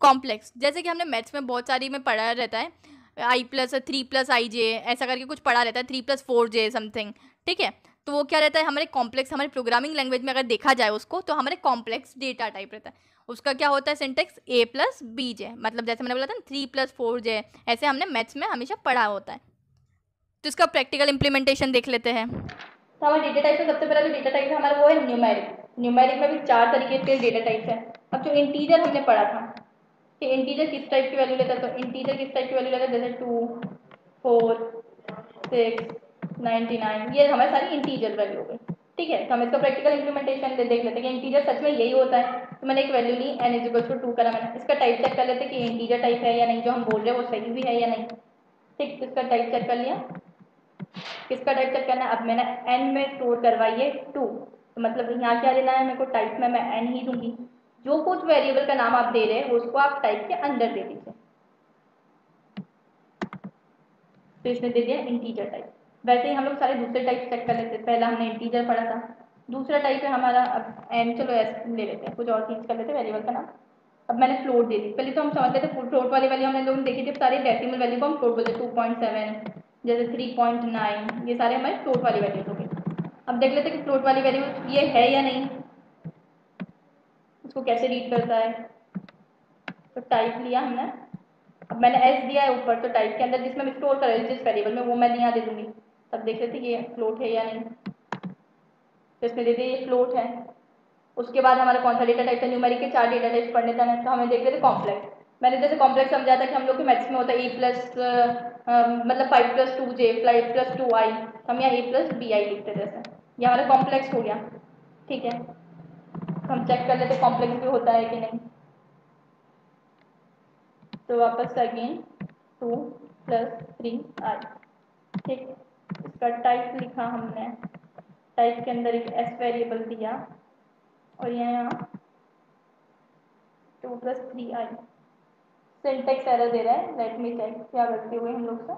कॉम्प्लेक्स, जैसे कि हमने मैथ्स में बहुत सारी में पढ़ा रहता है, आई प्लस 3 प्लस आई जे ऐसा करके कुछ पढ़ा रहता है, 3 प्लस 4 जे समथिंग। ठीक है, तो वो क्या रहता है हमारे कॉम्प्लेक्स, हमारे प्रोग्रामिंग लैंग्वेज में अगर देखा जाए उसको तो हमारे कॉम्प्लेक्स डेटा टाइप रहता है। उसका क्या होता है सिंटेक्स, ए प्लस बी जे, मतलब जैसे मैंने बोला था ना 3 प्लस 4 जे, ऐसे हमने मैथ्स में हमेशा पढ़ा होता है। तो इसका प्रैक्टिकल इम्प्लीमेंटेशन देख लेते हैं। तो हमारे डेटा टाइप में सबसे पहला जो डेटा टाइप है हमारा वो है न्यूमेरिक। न्यूमेरिक में भी 4 तरीके के डेटा टाइप है। अब जो इंटीजर हमने पढ़ा था कि इंटीजर किस टाइप की वैल्यू लेता है, तो इंटीजर किस टाइप की वैल्यू लेता है, जैसे 2 4 6 99, ये हमारे सारी इंटीजर वैल्यू हो गई। ठीक है, तो हम इसका प्रैक्टिकल इम्प्लीमेंटेशन देख लेते हैं कि इंटीजर सच में यही होता है। तो मैंने एक वैल्यू ली n इज इक्वल टू 2 करा, मैंने इसका टाइप चेक कर लेते कि इंटीजर टाइप है या नहीं, जो हम बोल रहे हैं वो सही भी है या नहीं। ठीक, तो इसका टाइप चेक कर लिया। किसका टाइप चेक करना है, अब मैंने n में स्टोर करवाई है 2, तो तो मतलब यहाँ क्या देना है मेरे को, टाइप में मैं एन ही दूंगी। जो कुछ वेरिएबल का नाम आप दे रहे हैं उसको आप टाइप के अंदर दे दीजिए। तो इसने दे दिया इंटीजर टाइप। वैसे ही हम लोग सारे दूसरे टाइप चेक कर लेते हैं। पहला हमने इंटीजर पढ़ा था, दूसरा टाइप है हमारा अब एन, चलो एस ले लेते हैं, कुछ और चीज कर लेते हैं वेरिएबल का नाम। अब मैंने फ्लोट दे दी। पहले तो हम समझ लेते हैं फ्लोट वाली वैल्यू हमने लोग देखी थी, सारे डेसिमल वैल्यू को हम फ्लोट बोलते हैं। 2.7 जैसे 3.9, ये सारे हमारे फ्लोट वाली वैल्यूज हो गई। अब देख लेते हैं कि फ्लोट वाली वैल्यू ये है या नहीं, उसको कैसे रीड करता है। तो टाइप लिया हमने, अब मैंने एस दिया है ऊपर, तो टाइप के अंदर जिसमें स्टोर कर जिस वेरिएबल में वो मैं यहाँ दे दूंगी। तब देख लेते ये फ्लोट है या नहीं। तो इसमें दे दिया ये फ्लोट है। उसके बाद हमारा कौन सा डेटा टाइप था, न्यूमेरिक के 4 डेटा टाइप पढ़ने थे, तो हमें देख लेते कॉम्प्लेक्स। मैंने जैसे कॉम्प्लेक्स समझा था कि हम लोग के मैथ्स में होता है ए प्लस मतलब 5+2j 5+2i, हम यहाँ a+bi लिखते थे। जैसे ये हमारा कॉम्प्लेक्स हो गया। ठीक है, हम चेक कर लेते कॉम्प्लेक्स भी होता है कि नहीं। तो वापस अगेन 2+3i। ठीक, इसका टाइप लिखा हमने, टाइप के अंदर एक एस वेरिएबल दिया और यहाँ 2+3i। सिंटेक्स एरर दे रहा है, लेट मी चेक क्या गलती हुई हम लोग से।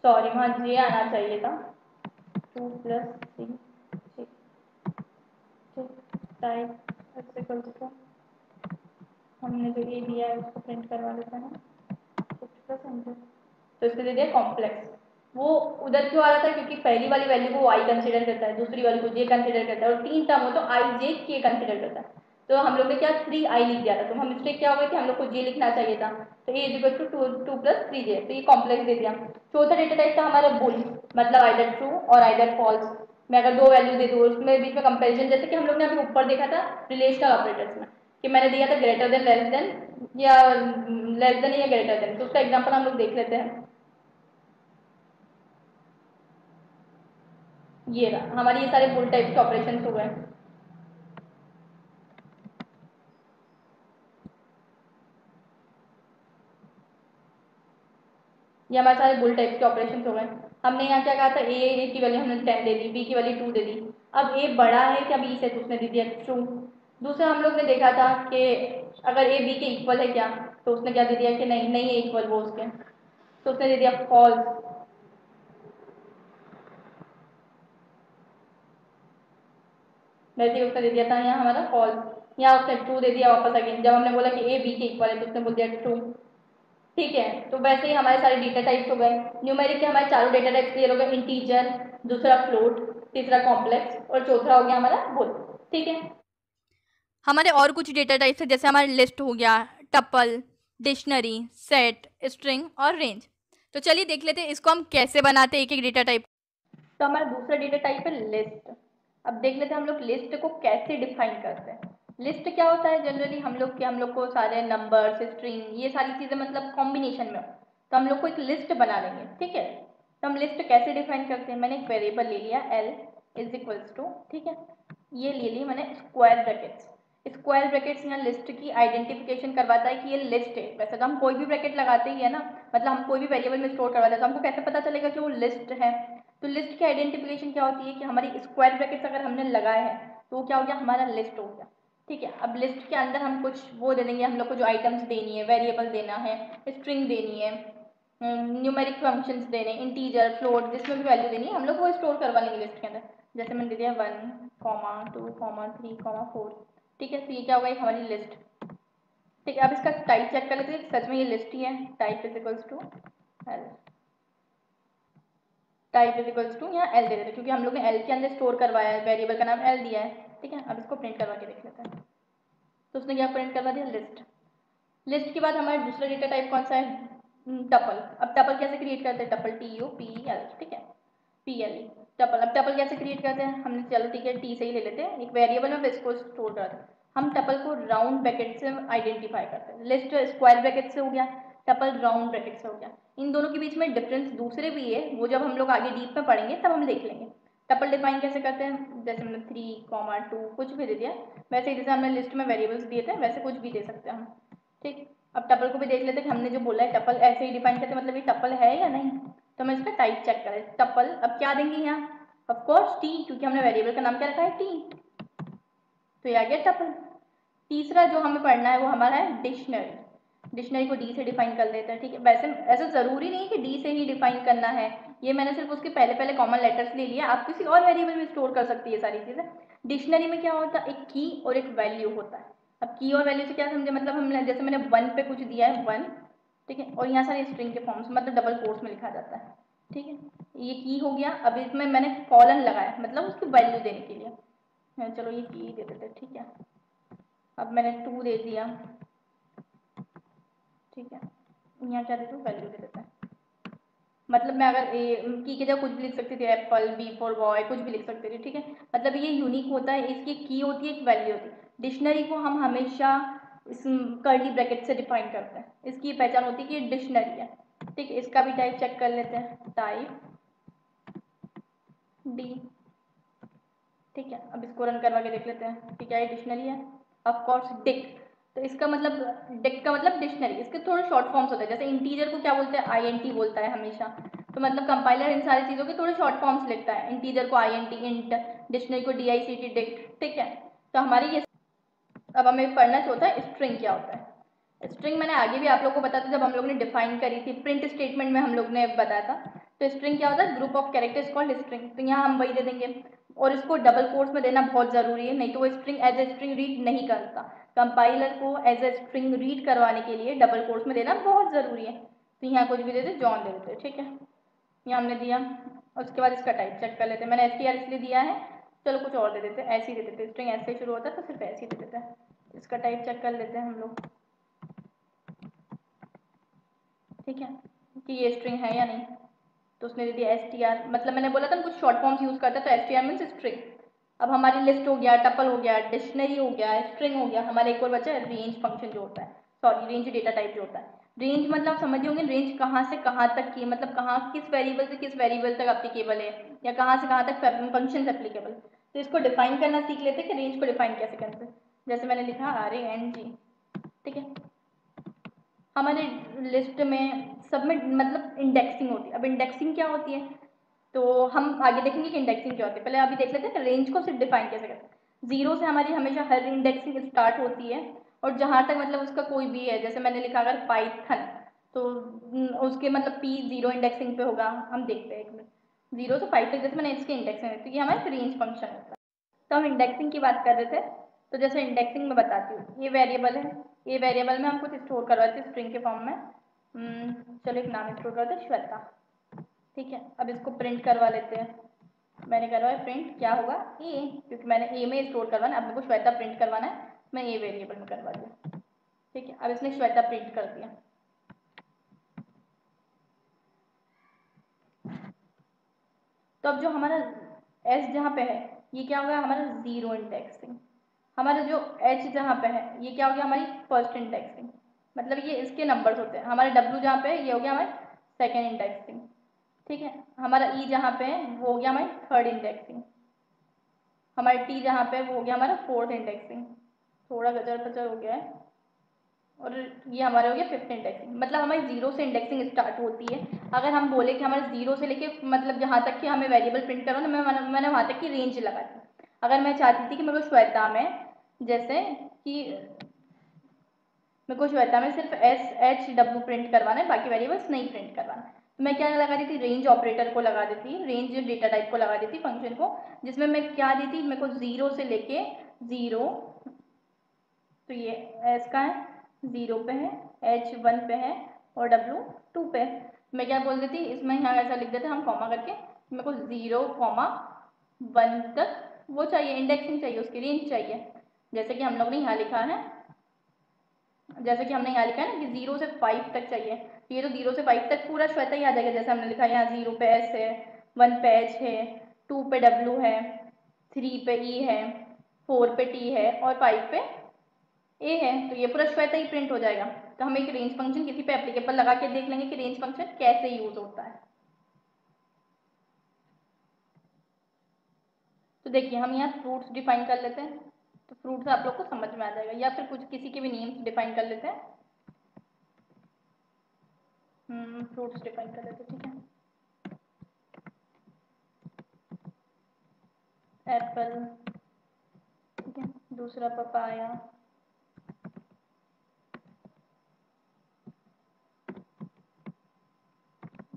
सॉरी, वहाँ जे आना चाहिए था। 2+3 टाइप हमने जो ए दिया है उसको प्रिंट करवा लेते हैं। तो इसको दे दिया कॉम्प्लेक्स। वो उधर क्यों आ रहा था, क्योंकि पहली वाली वैल्यू को आई कंसिडर करता है, दूसरी वाली को जे कंसिडर करता है, और 3 टर्म हो तो आई जे के कंसिडर करता है। तो हम लोग ने क्या 3i लिख दिया था, तो हम मिस्टेक क्या हो गई थी, हम लोग को जे लिखना चाहिए था। तो ए इज इक्वल टू 2+3j, तो ये कॉम्प्लेक्स दे दिया। चौथा डेटा टाइप था हमारा बुल, मतलब आइदर ट्रू और आइदर फॉल्स। मैं अगर 2 वैल्यू दे दूँ उसमें बीच में कंपेरिजन, जैसे कि हम लोग ने अभी ऊपर देखा था रिलेशनल ऑपरेटर्स में कि मैंने दिया था ग्रेटर देन, लेस देन, या लेस देन या ग्रेटर देन। तो उसका एग्जाम्पल हम लोग देख लेते हैं। ये रहा हमारे ये सारे बुल टाइप के ऑपरेशन हो गए। ये हमारे सारे बुल टाइप के ऑपरेशन हो गए। हमने यहाँ क्या कहा था, ए की वैल्यू हमने 10 दे दी, बी की वैल्यू 2 दे दी। अब ए बड़ा है क्या बी से, तो उसने दे दिया ट्रू। दूसरा हम लोग ने देखा था कि अगर ए बी के इक्वल है क्या, तो उसने क्या दे दिया कि नहीं नहीं है इक्वल वो उसके, तो उसने दे दिया फॉल्स। वैसे ही उसने दे दिया था यहाँ हमारा फॉल्स। यहाँ उसने ट्रू दे दिया वापस अगेन, जब हमने बोला कि ए बी के इक्वल है तो उसने बोल दिया ट्रू। ठीक है, तो वैसे ही हमारे सारे डेटा टाइप्स हो गए। न्यूमेरिक के हमारे चारों डेटा टाइप्स क्लियर हो गए, इंटीजर, दूसरा फ्लोट, तीसरा कॉम्प्लेक्स और चौथा हो गया हमारा बुल। ठीक है, हमारे और कुछ डेटा टाइप्स है, जैसे हमारे लिस्ट हो गया, टपल, डिक्शनरी, सेट, स्ट्रिंग और रेंज। तो चलिए देख लेते हैं इसको हम कैसे बनाते हैं एक एक डेटा टाइप। तो हमारा दूसरा डेटा टाइप है लिस्ट। अब देख लेते हैं हम लोग लिस्ट को कैसे डिफाइन करते हैं। लिस्ट क्या होता है, जनरली हम लोग को सारे नंबर्स, स्ट्रिंग, ये सारी चीज़ें मतलब कॉम्बिनेशन में हो, तो हम लोग को एक लिस्ट बना लेंगे। ठीक है, तो हम लिस्ट कैसे डिफाइन करते हैं, मैंने एक वेरिएबल ले लिया एल इज इक्वल्स टू, ठीक है, ये ले ली मैंने स्क्वायर ब्रैकेट्स। स्क्वायर ब्रैकेट्स यहाँ लिस्ट की आइडेंटिफिकेशन करवाता है कि ये लिस्ट है। वैसे तो हम कोई भी ब्रैकेट लगाते ही है ना, मतलब हम कोई भी वेरिएबल में स्टोर करवाते हैं, तो हमको कैसे पता चलेगा कि वो लिस्ट है। तो लिस्ट की आइडेंटिफिकेशन क्या होती है कि हमारी स्क्वायर ब्रैकेट्स अगर हमने लगाए हैं तो क्या हो गया, हमारा लिस्ट हो गया। ठीक है, अब लिस्ट के अंदर हम कुछ वो दे देंगे, हम लोग को जो आइटम्स देनी है, वेरिएबल देना है, स्ट्रिंग देनी है, न्यूमेरिक फंक्शंस देने, इंटीजर, फ्लोट, जिसमें भी वैल्यू देनी है हम लोग वो स्टोर करवा लेंगे लिस्ट के अंदर। जैसे मैंने दे दिया 1, 2, 3, 4। ठीक है, तो ये क्या होगा, हमारी लिस्ट। ठीक है, अब इसका टाइप चेक कर लेते हैं सच में ये लिस्ट ही है। Type is equals to l, type is equals to यहाँ एल दे देते, क्योंकि हम लोग ने एल के अंदर स्टोर करवाया है, वेरिएबल का नाम एल दिया है। ठीक है, अब इसको प्रिंट करवा के देख लेते हैं। तो उसने क्या प्रिंट करवा दिया, लिस्ट। लिस्ट के बाद हमारा दूसरा डेटा टाइप कौन सा है, टपल। अब टपल कैसे क्रिएट करते हैं, टपल TUPL, ठीक है, PL टपल। अब टपल कैसे क्रिएट करते हैं, हमने चलो ठीक है टी से ही ले लेते हैं, एक वेरिएबल में इसको स्टोर करते हैं। हम टपल को राउंड ब्रैकेट से आइडेंटिफाई करते हैं। लिस्ट स्क्वायर ब्रैकेट से हो गया, टपल राउंड ब्रैकेट से हो गया। इन दोनों के बीच में डिफरेंस दूसरे भी है, वो जब हम लोग आगे डीप में पढ़ेंगे तब हम देख लेंगे। टपल डिफाइन कैसे करते हैं, जैसे हमने 3, 2 कुछ भी दे दिया, वैसे ही जैसे हमने लिस्ट में वेरिएबल्स दिए थे वैसे कुछ भी दे सकते हैं हम। ठीक, अब टपल को भी देख लेते हैं कि हमने जो बोला है टपल ऐसे ही डिफाइन करते हैं, मतलब ये टपल है या नहीं। तो हम इसका टाइप चेक करें, टपल अब क्या देंगे यहाँ, ऑफकोर्स टी, क्योंकि हमने वेरिएबल का नाम क्या रखा है, टी, तो ये आ गया टपल। तीसरा जो हमें पढ़ना है वो हमारा है डिक्शनरी। डिक्शनरी को डी से डिफाइन कर लेते हैं। ठीक है, वैसे ऐसा ज़रूरी नहीं है कि डी से ही डिफाइन करना है, ये मैंने सिर्फ उसके पहले पहले कॉमन लेटर्स ले लिया, आप किसी और वेरिएबल में स्टोर कर सकती है सारी चीज़ें। डिक्शनरी में क्या होता है, एक की और एक वैल्यू होता है। अब की और वैल्यू से क्या समझे, मतलब हम जैसे मैंने 1 पे कुछ दिया है 1, ठीक है, और यहाँ सारे स्ट्रिंग के फॉर्म्स मतलब डबल कोट्स में लिखा जाता है। ठीक है, ये की हो गया। अब इसमें मैंने कॉलन लगाया मतलब उसकी वैल्यू देने के लिए, चलो ये की दे देते, ठीक है। अब मैंने 2 दे दिया, ठीक है, यहाँ क्या दे दूँ, वैल्यू दे देते हैं। मतलब मैं अगर ए की जगह कुछ भी लिख सकती थी, एप्पल, बी फॉर बॉय, कुछ भी लिख सकती थी। ठीक है, मतलब ये यूनिक होता है, इसकी की होती है, एक वैल्यू होती है। डिक्शनरी को हम हमेशा इस कर्ली ब्रैकेट से डिफाइन करते हैं, इसकी पहचान होती है कि ये डिक्शनरी है। ठीक है, इसका भी टाइप चेक कर लेते हैं, टाइप डी। ठीक है, अब इसको रन करवा के देख लेते हैं कि क्या ये डिक्शनरी है। ऑफ कोर्स डिक, तो इसका मतलब डिक का मतलब डिक्शनरी, इसके थोड़े शॉर्ट फॉर्म्स होते हैं, जैसे इंटीजर को क्या बोलते हैं, आईएनटी बोलता है हमेशा, तो मतलब कंपाइलर इन सारी चीज़ों के थोड़े शॉर्ट फॉर्म्स लिखता है, इंटीजर को आईएनटी इंट, डिक्शनरी को डीआईसीटी डिक। ठीक है, तो हमारी ये, अब हमें पढ़ना होता है स्ट्रिंग क्या होता है। स्ट्रिंग मैंने आगे भी आप लोगों को बताया था जब हम लोग ने डिफाइन करी थी, प्रिंट स्टेटमेंट में हम लोग ने बताया था। तो स्ट्रिंग क्या होता है, group of characters called string, तो यहाँ हम वही दे देंगे, और इसको डबल कोट्स में देना बहुत ज़रूरी है, नहीं तो वो string as a string read नहीं करता। कंपाइलर को एज ए स्ट्रिंग रीड करवाने के लिए डबल कोट्स में देना बहुत ज़रूरी है। तो यहाँ कुछ भी दे दे, जॉन दे देते, ठीक है, यहाँ हमने दिया। और उसके बाद इसका टाइप चेक कर लेते हैं, मैंने एसटीआर इसलिए दिया है, चलो कुछ और दे देते हैं, ऐसे ही दे देते हैं, स्ट्रिंग ऐसे ही शुरू होता है तो सिर्फ ऐसे ही दे देते हैं। इसका टाइप चेक कर लेते हैं हम लोग, ठीक है, कि ये स्ट्रिंग है या नहीं। तो उसने दे दिया एसटीआर, मतलब मैंने बोला था ना कुछ शॉर्ट फॉर्म्स यूज़ करता है, तो एसटीआर मीन्स स्ट्रिंग। अब हमारी लिस्ट हो गया, टपल हो गया, डिक्शनरी हो गया, स्ट्रिंग हो गया, हमारे एक और बचा है रेंज फंक्शन जो होता है, सॉरी रेंज डेटा टाइप जो होता है। रेंज मतलब समझ होंगे, रेंज कहाँ से कहाँ तक की, मतलब कहाँ किस वेरिएबल से किस वेरिएबल तक एप्लीकेबल है, या कहाँ से कहाँ तक फंक्शन एप्लीकेबल। तो इसको डिफाइन करना सीख लेते हैं कि रेंज को डिफाइन कैसे करते हैं। जैसे मैंने लिखा RANG, ठीक है, हमारे लिस्ट में सब में मतलब इंडेक्सिंग होती है। अब इंडेक्सिंग क्या होती है तो हम आगे देखेंगे कि इंडेक्सिंग क्या होती है, पहले अभी देख लेते हैं कि रेंज को सिर्फ डिफाइन कैसे करते हैं। जीरो से हमारी हमेशा हर इंडेक्सिंग स्टार्ट होती है, और जहाँ तक मतलब उसका कोई भी है, जैसे मैंने लिखा अगर पाइथन, तो उसके मतलब P जीरो इंडेक्सिंग पे होगा। हम देखते हैं एक मिनट, 0 से 5 तक जैसे मैंने इसके इंडेक्सिंग है, तो ये हमारा रेंज फंक्शन होता है। तो हम इंडेक्सिंग की बात कर रहे थे, तो जैसे इंडेक्सिंग में बताती हूँ, ये वेरिएबल है, ये वेरिएबल में हम कुछ स्टोर करवाते हैं स्ट्रिंग के फॉर्म में। चलो एक नाम स्टोर करते हैं, श्वेता, ठीक है। अब इसको प्रिंट करवा लेते हैं, मैंने करवाया प्रिंट, क्या होगा ए, क्योंकि मैंने ए में स्टोर करवाना है, अब मेरे को श्वेता प्रिंट करवाना है, मैं ए वेरिएबल में करवा दिया, ठीक है। अब इसने श्वेता प्रिंट कर दिया। तो अब जो हमारा एस जहाँ पे है, ये क्या होगा हमारा जीरो इंडेक्सिंग। हमारा जो एच जहाँ पे है, ये क्या हो गया हमारी फर्स्ट इंडेक्सिंग, मतलब ये इसके नंबर्स होते हैं। हमारे डब्ल्यू जहाँ पे है, ये हो गया हमारी सेकेंड इंडेक्सिंग, ठीक है। हमारा ई जहाँ पे है, वो हो गया हमारी थर्ड इंडेक्सिंग। हमारा टी जहाँ पे है, वो हो गया हमारा फोर्थ इंडेक्सिंग, थोड़ा गजर पजर हो गया है। और ये हमारे हो गया फिफ्थ इंडेक्सिंग, मतलब हमारी जीरो से इंडेक्सिंग स्टार्ट होती है। अगर हम बोले कि हमारे जीरो से लेके मतलब जहाँ तक कि हमें वेरिएबल प्रिंट करो ना, मैंने वहाँ तक की रेंज लगा दी। अगर मैं चाहती थी कि मेरे को श्वेता में, जैसे कि मेरे को श्वेता में सिर्फ SHW प्रिंट करवाना है, बाकी वेरिएबल्स नहीं प्रिंट करवाना, तो मैं क्या लगा देती, रेंज ऑपरेटर को लगा देती, रेंज डेटा टाइप को लगा देती फंक्शन को, जिसमें मैं क्या देती, मेरे को जीरो से लेके जीरो, तो ये एस का है, जीरो पे है, एच वन पे है, और डब्ल्यू टू पे है। मैं क्या बोल देती इसमें, यहाँ ऐसा लिख देते हम कॉमा करके, मेरे को 0, 1 तक वो चाहिए, इंडेक्सिंग चाहिए, उसकी रेंज चाहिए। जैसे कि हम लोग ने यहाँ लिखा है, जैसे कि हमने यहाँ लिखा है ना कि 0 से 5 तक चाहिए, तो ये तो 0 से 5 तक पूरा श्वेता ही आ जाएगा। जैसे हमने लिखा है यहाँ 0 पे एस है, 1 पे एच है, 2 पे डब्ल्यू है, 3 पे ई है, 4 पे टी है, और 5 पे ए है, तो ये पूरा श्वेता ही प्रिंट हो जाएगा। तो हम एक रेंज फंक्शन किसी पे एप्लीकेबल लगा के देख लेंगे कि रेंज फंक्शन कैसे यूज होता है। तो देखिए हम यहाँ फ्रूट्स डिफाइन कर लेते हैं, तो फ्रूट्स आप लोग को समझ में आ जाएगा, या फिर कुछ किसी के भी नेम्स डिफाइन कर लेते हैं। फ्रूट्स डिफाइन कर लेते हैं, ठीक है। एप्पल, ठीक है, दूसरा पपाया,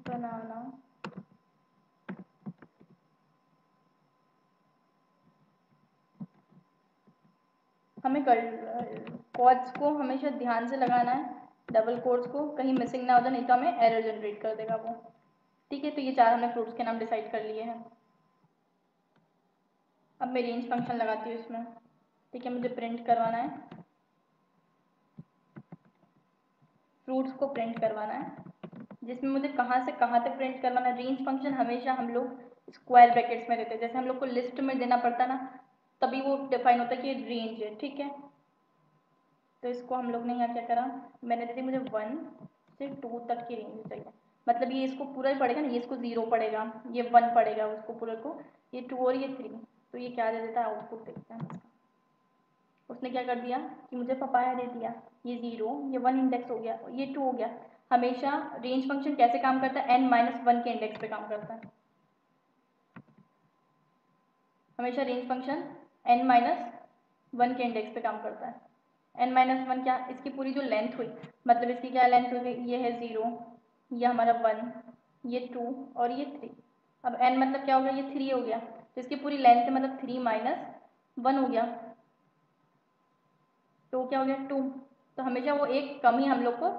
बनाना, हमें कोट्स को हमेशा ध्यान से लगाना है, डबल कोट्स को कहीं मिसिंग ना हो जाए, नहीं तो हमें एरर जनरेट कर देगा वो। ठीक है, तो ये 4 हमने फ्रूट्स के नाम डिसाइड कर लिए हैं। अब मैं रेंज फंक्शन लगाती हूँ इसमें, ठीक है, मुझे प्रिंट करवाना है, फ्रूट्स को प्रिंट करवाना है, जिसमें मुझे कहाँ से कहाँ तक प्रिंट करवाना है। रेंज फंक्शन हमेशा हम लोग स्क्वायर ब्रैकेट्स में देते हैं, जैसे हम लोग को लिस्ट में देना पड़ता है ना, तभी वो डिफाइन होता है कि रेंज है, ठीक है। तो इसको हम लोग ने यहाँ क्या करा, मैंने दे दी मुझे 1 से 2 तक की रेंज चाहिए, मतलब ये इसको पूरा ही पड़ेगा ना, ये इसको 0 पड़ेगा, ये 1 पड़ेगा उसको पूरे को, ये 2 और ये 3, तो ये क्या दे देता है, आउटपुट देखते हैं इसका। उसने क्या कर दिया कि मुझे पपाया दे दिया, ये 0, ये 1 इंडेक्स हो गया, ये 2 हो गया। हमेशा रेंज फंक्शन कैसे काम करता है, n-1 के इंडेक्स पे काम करता है। हमेशा रेंज फंक्शन n-1 के इंडेक्स पे काम करता है। n-1 क्या, इसकी पूरी जो लेंथ हुई, मतलब इसकी क्या लेंथ हुई, ये है 0, ये हमारा 1, ये 2 और ये 3। अब n मतलब क्या हो गया, ये 3 हो गया, तो इसकी पूरी लेंथ है, मतलब 3-1 हो गया, तो क्या हो गया 2। तो हमेशा वो एक कमी हम लोग को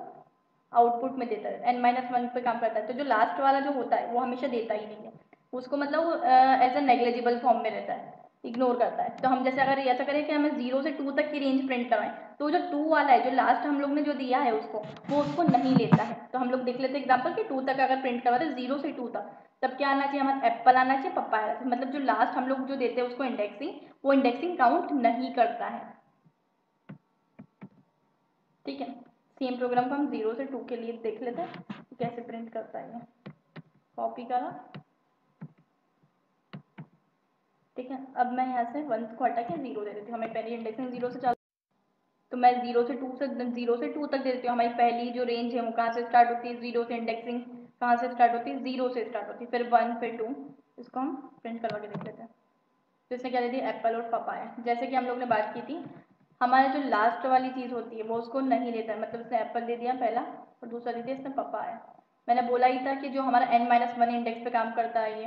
आउटपुट में देता है, n-1 पे काम करता है। तो जो लास्ट वाला जो होता है वो हमेशा देता ही नहीं है उसको, मतलब एज ए नेग्लिजिबल फॉर्म में रहता है, इग्नोर करता है। तो हम जैसे अगर ऐसा करें कि हमें 0 से 2 तक की रेंज प्रिंट करवाएं, तो जो 2 वाला है, जो लास्ट हम लोग ने जो दिया है उसको, वो उसको नहीं लेता है। तो हम लोग देख लेते हैं एग्जाम्पल कि 2 तक अगर प्रिंट करवाते हैं, 0 से 2 तक, तब क्या आना चाहिए हमारा, एप्पल आना चाहिए, पपाया आना चाहिए, मतलब जो लास्ट हम लोग जो देते हैं उसको इंडेक्सिंग, वो इंडेक्सिंग काउंट नहीं करता है, ठीक है। सेम प्रोग्राम को हम 0 से 2 के लिए देख लेते हैं कि कैसे प्रिंट करता है ये। कॉपी करा, ठीक है। अब मैं यहाँ से 1 को हटा के 0 दे देती हूँ, हमें पहली इंडेक्सिंग 0 से चालू, तो मैं 0 से 2 तक दे देती हूँ। हमारी पहली जो रेंज है वो कहाँ से स्टार्ट होती है, 0 से, इंडेक्सिंग कहाँ से स्टार्ट होती है, 0 से स्टार्ट होती है, फिर 1 फिर 2। इसको हम प्रिंट करवा के देख लेते हैं। तो इसने क्या दे दिया, एप्पल और पपाया। जैसे कि हम लोग ने बात की थी, हमारे जो लास्ट वाली चीज़ होती है वो उसको नहीं लेता है, मतलब इसने एप्पल दे दिया पहला और दूसरा दे दिया इसने पपाया। मैंने बोला ही था कि जो हमारा n-1 इंडेक्स पे काम करता है,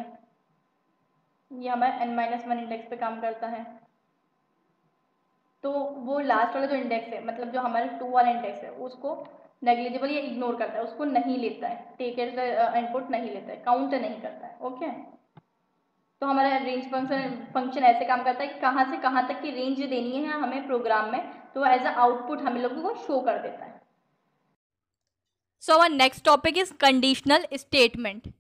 ये हमारा n-1 इंडेक्स पे काम करता है। तो वो लास्ट वाला जो इंडेक्स है, मतलब जो हमारा 2 वाला इंडेक्स है, उसको नेग्लिजिबल या इग्नोर करता है, उसको नहीं लेता है, टेक एज इनपुट नहीं लेता है, काउंट नहीं करता है, ओके। तो हमारा रेंज फंक्शन ऐसे काम करता है कि कहाँ से कहाँ तक की रेंज देनी है हमें प्रोग्राम में, तो एज अ आउटपुट हमें लोगों को शो कर देता है। So our next topic is conditional statement.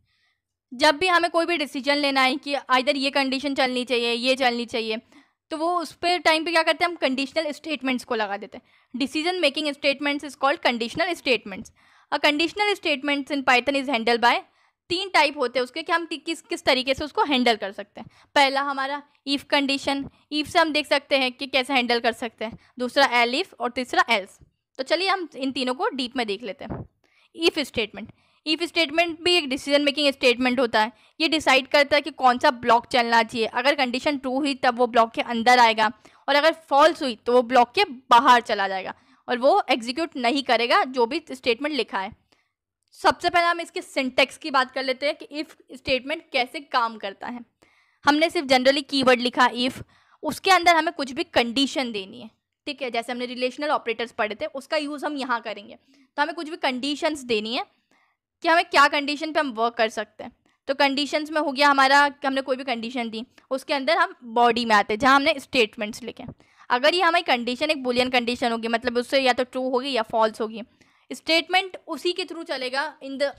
जब भी हमें कोई भी डिसीजन लेना है कि आइदर ये कंडीशन चलनी चाहिए, ये चलनी चाहिए, तो वो उस पर टाइम पे क्या करते हैं, हम कंडीशनल स्टेटमेंट्स को लगा देते हैं। Decision making statements is called conditional statements. A conditional statements in Python is handle bye, 3 type होते हैं उसके कि हम किस किस तरीके से उसको हैंडल कर सकते हैं। पहला हमारा इफ़ कंडीशन, इफ़ से हम देख सकते हैं कि कैसे हैंडल कर सकते हैं। दूसरा एल इफ और तीसरा एल्स। तो चलिए हम इन तीनों को डीप में देख लेते हैं। इफ़ स्टेटमेंट, इफ स्टेटमेंट भी एक डिसीजन मेकिंग स्टेटमेंट होता है। ये डिसाइड करता है कि कौन सा ब्लॉक चलना चाहिए। अगर कंडीशन ट्रू हुई तब वो ब्लॉक के अंदर आएगा, और अगर फॉल्स हुई तो वो ब्लॉक के बाहर चला जाएगा और वो एग्जीक्यूट नहीं करेगा जो भी स्टेटमेंट लिखा है। सबसे पहले हम इसके सिंटेक्स की बात कर लेते हैं कि इफ स्टेटमेंट कैसे काम करता है। हमने सिर्फ जनरली कीवर्ड लिखा इफ, उसके अंदर हमें कुछ भी कंडीशन देनी है, ठीक है। जैसे हमने रिलेशनल ऑपरेटर्स पढ़े थे, उसका यूज़ हम यहाँ करेंगे। तो हमें कुछ भी कंडीशंस देनी है कि हमें क्या कंडीशन पे हम वर्क कर सकते हैं। तो कंडीशंस में हो गया हमारा कि हमने कोई भी कंडीशन दी, उसके अंदर हम बॉडी में आते हैं जहाँ हमने स्टेटमेंट्स लिखे। अगर ये हमारी कंडीशन एक बुलियन कंडीशन होगी, मतलब उससे या तो ट्रू होगी या फॉल्स होगी, स्टेटमेंट उसी के थ्रू चलेगा,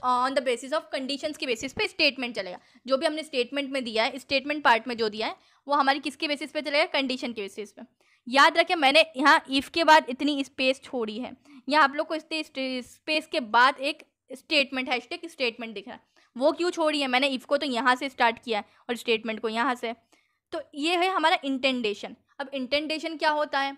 on the basis of conditions के बेसिस पे स्टेटमेंट चलेगा। जो भी हमने स्टेटमेंट में दिया है, स्टेटमेंट पार्ट में जो दिया है, वो हमारी किसके बेसिस पे चलेगा, कंडीशन के बेसिस पे। याद रखें मैंने यहाँ इफ़ के बाद इतनी स्पेस छोड़ी है, यहाँ आप लोग को इतनी स्पेस के बाद एक स्टेटमेंट हैशटैग स्टेटमेंट दिख रहा है, वो क्यों छोड़ी है? मैंने इफ़ को तो यहाँ से स्टार्ट किया है और स्टेटमेंट को यहाँ से। तो ये है हमारा इंटेंडेशन। अब इंटेंडेशन क्या होता है?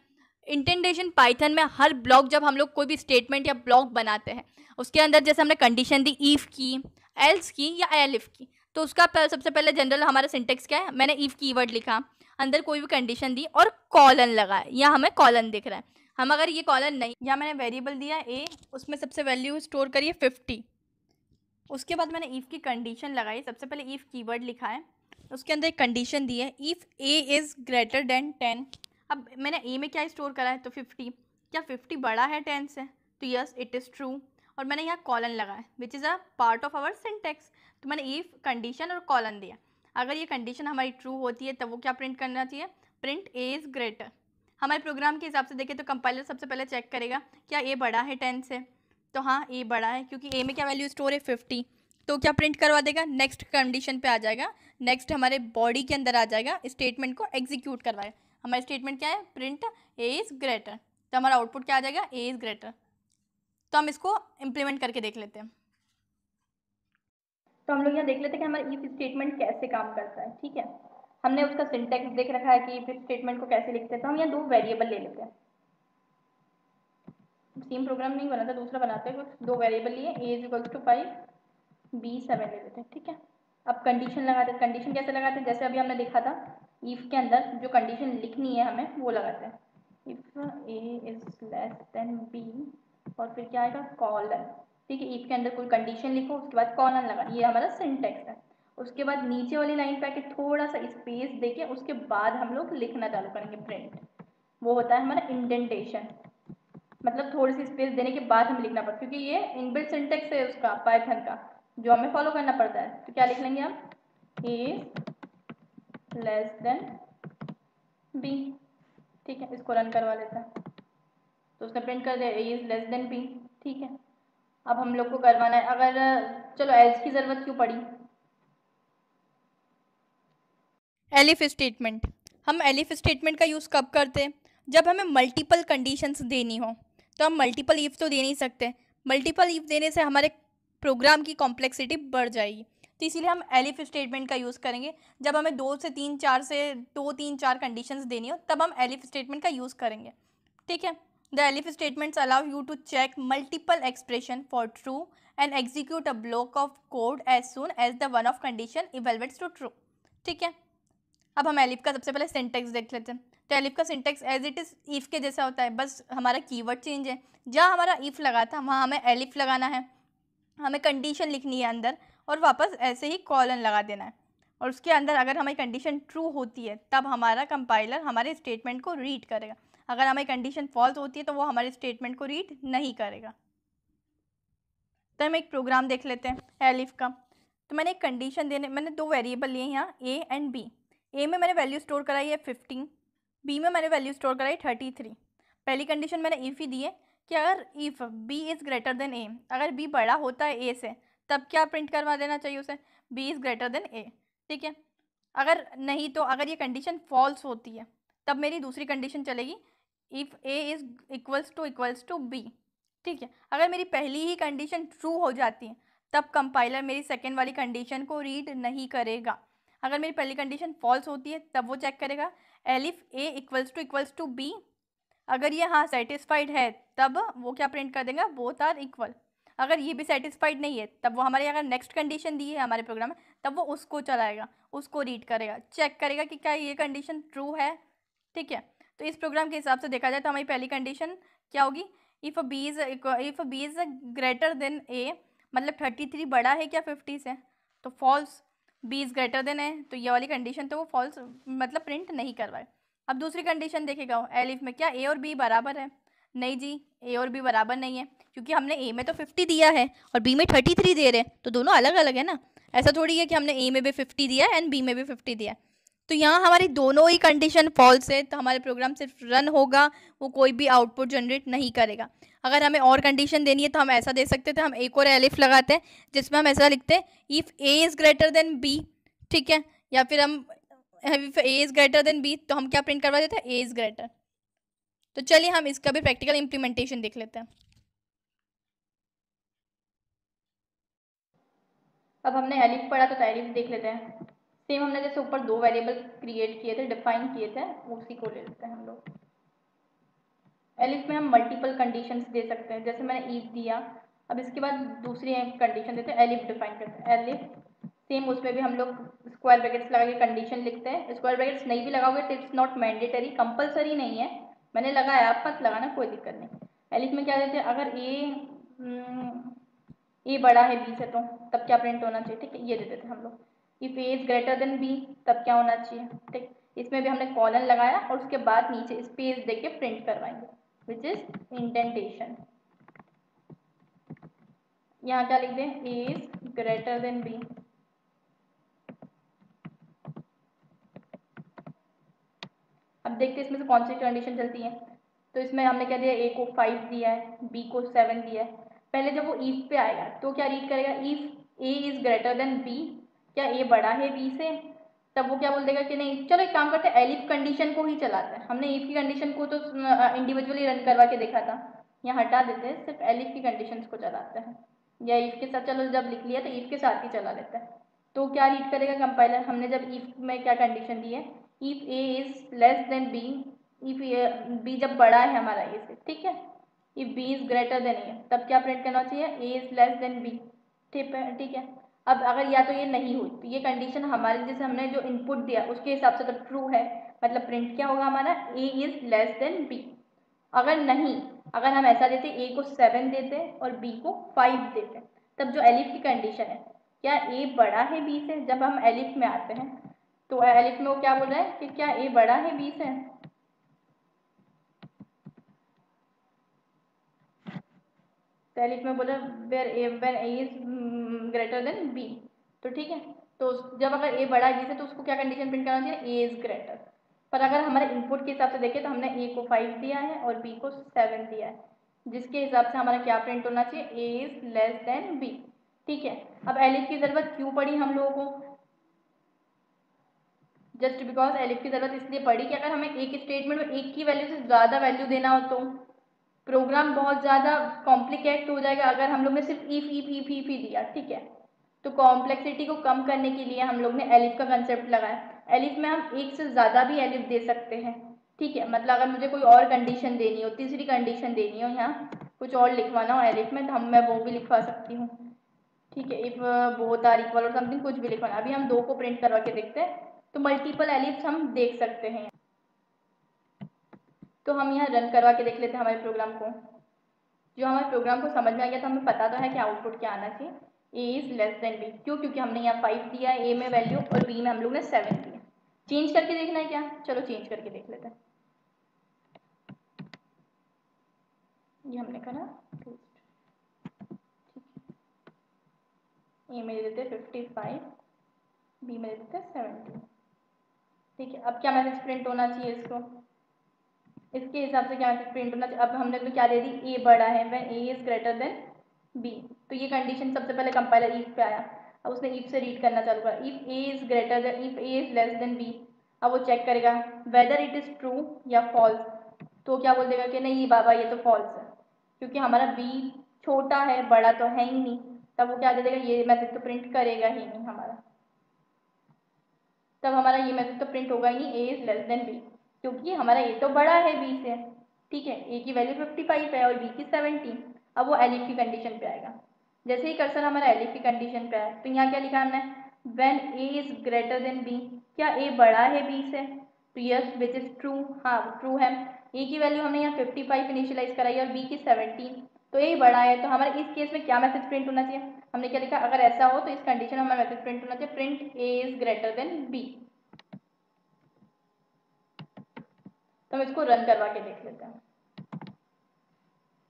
इंटेंडेशन पाइथन में हर ब्लॉक, जब हम लोग कोई भी स्टेटमेंट या ब्लॉक बनाते हैं, उसके अंदर जैसे हमने कंडीशन दी इफ़ की, एल्स की या एलिफ की, तो उसका सबसे पहले जनरल हमारा सिंटेक्स क्या है? मैंने इफ़ कीवर्ड लिखा, अंदर कोई भी कंडीशन दी और कॉलन लगाया, या हमें कॉलन दिख रहा है। हम अगर ये कॉलन नहीं, या मैंने वेरिएबल दिया ए, उसमें सबसे वैल्यू स्टोर करिए 50, उसके बाद मैंने इफ़ की कंडीशन लगाई, सबसे पहले इफ़ कीवर्ड लिखा है, उसके अंदर एक कंडीशन दी है if a is greater then 10। अब मैंने ए में क्या स्टोर करा है? तो 50। क्या 50 बड़ा है 10 से? तो यस इट इज़ ट्रू। और मैंने यहाँ कॉलन लगाया which is a part of our syntax. तो मैंने इफ़ कंडीशन और कॉलन दिया। अगर ये कंडीशन हमारी ट्रू होती है तब वो क्या प्रिंट करना चाहिए? Print A is greater. हमारे प्रोग्राम के हिसाब से देखें तो कंपाइलर सबसे पहले चेक करेगा क्या ए बड़ा है 10 से, तो हाँ ए बड़ा है, क्योंकि ए में क्या वैल्यू स्टोर है 50, तो क्या प्रिंट करवा देगा? नेक्स्ट कंडीशन पे आ जाएगा, नेक्स्ट हमारे बॉडी के अंदर आ जाएगा, स्टेटमेंट को एग्जीक्यूट करवाएगा। हमारा स्टेटमेंट क्या है? Print A is greater. तो हमारा आउटपुट क्या आ जाएगा? ए इज़ ग्रेटर। तो हम इसको इम्प्लीमेंट करके देख लेते हैं। तो हम लोग यहाँ देख लेते हैं कि हमारा इफ स्टेटमेंट कैसे काम करता है। ठीक है, हमने उसका सिंटेक्स देख रखा है कि इफ स्टेटमेंट को कैसे लिखते हैं। तो हम यहाँ दो वेरिएबल ले लेते हैं, सेम प्रोग्राम नहीं बनाता, दूसरा बनाते हैं। दो वेरिएबल लिए, ए इज इक्वल्स टू 5, बी 7 ले लेते हैं। ठीक है, अब कंडीशन लगाते हैं। कंडीशन कैसे लगाते हैं? जैसे अभी हमने देखा था, इफ के अंदर जो कंडीशन लिखनी है हमें वो लगाते हैं, if a is less than b, और फिर क्या आएगा? कॉलन। ठीक है, इफ के अंदर कोई कंडीशन लिखो, उसके बाद कॉलन लगा, ये हमारा सिंटेक्स है। उसके बाद नीचे वाली लाइन पे आके थोड़ा सा स्पेस देके उसके बाद हम लोग लिखना चालू करेंगे प्रिंट, वो होता है हमारा इंडेंटेशन। मतलब थोड़ी सी स्पेस देने के बाद हमें लिखना पड़ता है, क्योंकि ये इनबिल्ट सिंटेक्स है उसका, पाइथन का, जो हमें फॉलो करना पड़ता है। तो क्या लिख लेंगे हम? ए लेस देन बी। ठीक है, इसको रन करवा लेते हैं, तो उसने प्रिंट कर दिया a is less than b. ठीक है, अब हम लोग को करवाना है, अगर चलो एल्स की ज़रूरत क्यों पड़ी? Elif statement. हम एलिफ स्टेटमेंट का यूज़ कब करते हैं? जब हमें मल्टीपल कंडीशंस देनी हो। तो हम मल्टीपल इफ तो दे नहीं सकते, मल्टीपल इफ देने से हमारे प्रोग्राम की कॉम्प्लेक्सिटी बढ़ जाएगी। तो इसीलिए हम एलिफ स्टेटमेंट का यूज़ करेंगे। जब हमें 2 3 4 कंडीशंस देनी हो तब हम एलिफ स्टेटमेंट का यूज़ करेंगे। ठीक है, the elif statements allow you to check multiple expression for true and execute a block of code as soon as the one of condition evaluates to true. ठीक है, अब हम एलिफ का सबसे पहले सिंटेक्स देख लेते हैं। तो एलिफ का syntax as it is if के जैसा होता है, बस हमारा कीवर्ड चेंज है। जहाँ हमारा इफ़ लगा था वहाँ हमें एलिफ लगाना है, हमें कंडीशन लिखनी है अंदर, और वापस ऐसे ही कॉलन लगा देना है। और उसके अंदर अगर हमारी कंडीशन ट्रू होती है तब हमारा कंपाइलर हमारे स्टेटमेंट को रीड करेगा, अगर हमारी कंडीशन फॉल्स होती है तो वो हमारे स्टेटमेंट को रीड नहीं करेगा। तो हम एक प्रोग्राम देख लेते हैं एलिफ का। तो मैंने एक कंडीशन देने, मैंने दो वेरिएबल लिए यहाँ ए एंड बी। ए में मैंने वैल्यू स्टोर कराई है 15, बी में मैंने वैल्यू स्टोर कराई 33। पहली कंडीशन मैंने इफ़ ही दी है कि अगर if b is greater than a, अगर बी बड़ा होता है ए से तब क्या प्रिंट करवा देना चाहिए उसे? बी इज़ ग्रेटर देन ए। ठीक है, अगर नहीं तो अगर ये कंडीशन फॉल्स होती है तब मेरी दूसरी कंडीशन चलेगी, if a is equals to b. ठीक है, अगर मेरी पहली ही कंडीशन ट्रू हो जाती है तब कंपाइलर मेरी सेकेंड वाली कंडीशन को रीड नहीं करेगा। अगर मेरी पहली कंडीशन फॉल्स होती है तब वो चेक करेगा elif a equals to b. अगर ये हाँ सेटिस्फाइड है तब वो क्या प्रिंट कर देगा? Both are equal. अगर ये भी सेटिस्फाइड नहीं है तब वो हमारे अगर नेक्स्ट कंडीशन दी है हमारे प्रोग्राम में तब वो उसको चलाएगा, उसको रीड करेगा, चेक करेगा कि क्या ये कंडीशन ट्रू है। ठीक है, तो इस प्रोग्राम के हिसाब से देखा जाए तो हमारी पहली कंडीशन क्या होगी? If b is greater than a, मतलब 33 बड़ा है क्या 50 से? तो false. B is greater than a, तो ये वाली कंडीशन तो वो फॉल्स मतलब प्रिंट नहीं करवाए। अब दूसरी कंडीशन देखेगा एलिफ में, क्या ए और बी बराबर है? नहीं जी, ए और बी बराबर नहीं है, क्योंकि हमने ए में तो 50 दिया है और बी में 33 दे रहे हैं, तो दोनों अलग अलग है ना। ऐसा थोड़ी है कि हमने ए में भी 50 दिया है एंड बी में भी 50 दिया है। तो यहाँ हमारी दोनों ही कंडीशन फॉल्स है, तो हमारे प्रोग्राम सिर्फ रन होगा, वो कोई भी आउटपुट जनरेट नहीं करेगा। अगर हमें और कंडीशन देनी है तो हम ऐसा दे सकते थे, हम एक और एलिफ लगाते हैं जिसमें हम ऐसा लिखते हैं if a is greater than b. ठीक है, या फिर हम if a is greater than b तो हम क्या प्रिंट करवा देते हैं? A is greater. तो चलिए हम इसका भी प्रैक्टिकल इम्प्लीमेंटेशन देख लेते हैं। अब हमने एलिफ पढ़ा तो एलिफ देख लेते हैं। सेम हमने जैसे ऊपर दो वेरिएबल क्रिएट किए थे, डिफाइन किए थे, उसी को ले लेते हैं हम लोग। एलिफ में हम मल्टीपल कंडीशंस दे सकते हैं, जैसे मैंने ईफ दिया, अब इसके बाद दूसरी कंडीशन देते हैं, एलिफ डिफाइन करते हैं। एलिफ सेम उसमें भी हम लोग स्क्वायर ब्रैकेट्स लगा के कंडीशन लिखते हैं। स्क्वायर ब्रैकेट्स नहीं भी लगाओगे तो इट्स नॉट मैंडेटरी, कंपलसरी नहीं है, मैंने लगाया, आप मत लगाना, कोई दिक्कत नहीं। एलिफ में क्या देते हैं, अगर ए बड़ा है बी से तो तब क्या प्रिंट होना चाहिए, ठीक है, ये दे देते हैं हम लोग। If a is greater than b तब क्या होना चाहिए, ठीक। इसमें भी हमने कॉलन लगाया और उसके बाद नीचे स्पेस देके प्रिंट करवाएंगे, विच इज इंडेंटेशन। यहाँ क्या लिख दें, ए इज ग्रेटर देन बी। अब देखते हैं इसमें से कौन सी कंडीशन चलती है। तो इसमें हमने क्या दिया, ए को 5 दिया है, बी को 7 दिया है। पहले जब वो ईफ पे आएगा तो क्या रीड करेगा, if a is greater than b, क्या ए बड़ा है बी से, तब वो क्या बोल देगा कि नहीं। चलो एक काम करते हैं, एलिफ कंडीशन को ही चलाते हैं, हमने इफ की कंडीशन को तो इंडिविजुअली रन करवा के देखा था, यहाँ हटा देते हैं, सिर्फ एलिफ की कंडीशन को चलाते हैं। या इफ के साथ, चलो जब लिख लिया तो इफ के साथ ही चला लेते हैं। तो क्या रीड करेगा कंपाइलर, हमने जब इफ में क्या कंडीशन दी है, if a is less than b, if b जब बड़ा है हमारा ए से, ठीक है, if b is greater than a, तब क्या प्रिंट करना चाहिए, a is less than b, ठीक है, ठीक है। अब अगर या तो ये नहीं हुई तो ये कंडीशन हमारे जैसे हमने जो इनपुट दिया उसके हिसाब से तो ट्रू है, मतलब प्रिंट क्या होगा हमारा, ए इज लेस देन बी। अगर नहीं, अगर हम ऐसा देते ए को 7 देते और बी को 5 देते, तब जो एलिफ की कंडीशन है, क्या ए बड़ा है बी से, जब हम एलिफ में आते हैं तो एलिफ में वो क्या बोल रहा है कि क्या ए बड़ा है बी से, तो एलिफ में बोला where a is greater than b, तो ठीक है। तो जब अगर ए बड़ा है बी से तो उसको क्या कंडीशन प्रिंट करना चाहिए, ए इज ग्रेटर। पर अगर हमारे इनपुट के हिसाब से देखें तो हमने ए को 5 दिया है और बी को 7 दिया है, जिसके हिसाब से हमारा क्या प्रिंट होना चाहिए, a is less than b, ठीक है। अब एलिफ की ज़रूरत क्यों पड़ी हम लोगों को, जस्ट बिकॉज एलिफ की ज़रूरत इसलिए पड़ी कि अगर हमें एक स्टेटमेंट में एक की वैल्यू से ज़्यादा वैल्यू देना हो तो प्रोग्राम बहुत ज़्यादा कॉम्प्लिकेट हो जाएगा। अगर हम लोग ने सिर्फ इफ ही दिया, ठीक है, तो कॉम्प्लेक्सिटी को कम करने के लिए हम लोग ने एलिफ का कंसेप्ट लगाया। एलिफ में हम एक से ज़्यादा भी एलिफ दे सकते हैं, ठीक है, मतलब अगर मुझे कोई और कंडीशन देनी हो, तीसरी कंडीशन देनी हो, यहाँ कुछ और लिखवाना हो एलिफ में, तो मैं वो भी लिखवा सकती हूँ, ठीक है, इफ बोथ आर इक्वल और समथिंग, कुछ भी लिखवाना। अभी हम दो को प्रिंट करवा के देखते हैं, तो मल्टीपल एलिफ्स हम देख सकते हैं। तो हम यहाँ रन करवा के देख लेते हैं हमारे प्रोग्राम को। जो हमारे प्रोग्राम को समझ में आ गया, तो हमें पता तो है कि आउटपुट क्या आना चाहिए, a is less than B, क्यों, क्योंकि हमने यहाँ 5 दिया है ए में वैल्यू और बी में हम लोग ने 7 दिया। चेंज करके देखना है क्या, चलो चेंज करके देख लेते हैं। ये हमने करा, ए में दे देते 55, बी में दे देते 70, ठीक है। अब क्या मैसेज प्रिंट होना चाहिए, इसको इसके हिसाब से क्या मैसेज प्रिंट होना चाहिए। अब हमने तो क्या दे दी, ए बड़ा है, when a is greater than b, तो ये कंडीशन सबसे पहले कंपाइलर इफ पे आया, अब उसने इफ से रीड करना चालू करा, if a is greater than, if a is less than b, अब वो चेक करेगा वेदर इट इज ट्रू या फॉल्स, तो क्या बोल देगा कि नहीं बाबा ये तो फॉल्स है, क्योंकि हमारा बी छोटा है, बड़ा तो है ही नहीं, तब वो क्या दे देगा, ये मैसेज तो प्रिंट करेगा ही नहीं हमारा, तब हमारा ये मैसेज तो प्रिंट होगा ही नहीं, ए इज लेस देन बी, क्योंकि हमारा ए तो बड़ा है बी से, ठीक है, ए की वैल्यू 55 है और बी की 70। अब वो एलिफ की कंडीशन पे आएगा, जैसे ही कर्सर हमारा एलिफ की कंडीशन पे आया तो यहाँ क्या लिखा हमने, when a is greater than b, क्या ए बड़ा है बी से, तो यस विच इज ट्रू, हाँ ट्रू है। ए की वैल्यू हमने यहाँ 55 इनिशियलाइज कराई और बी की 17, तो ए बड़ा है, तो हमारे इस केस में क्या मैसेज प्रिंट होना चाहिए, हमने क्या लिखा, अगर ऐसा हो तो इस कंडीशन में हमारा मैसेज प्रिंट होना चाहिए, print a is greater than b. तो हम इसको रन करवा के देख लेते हैं,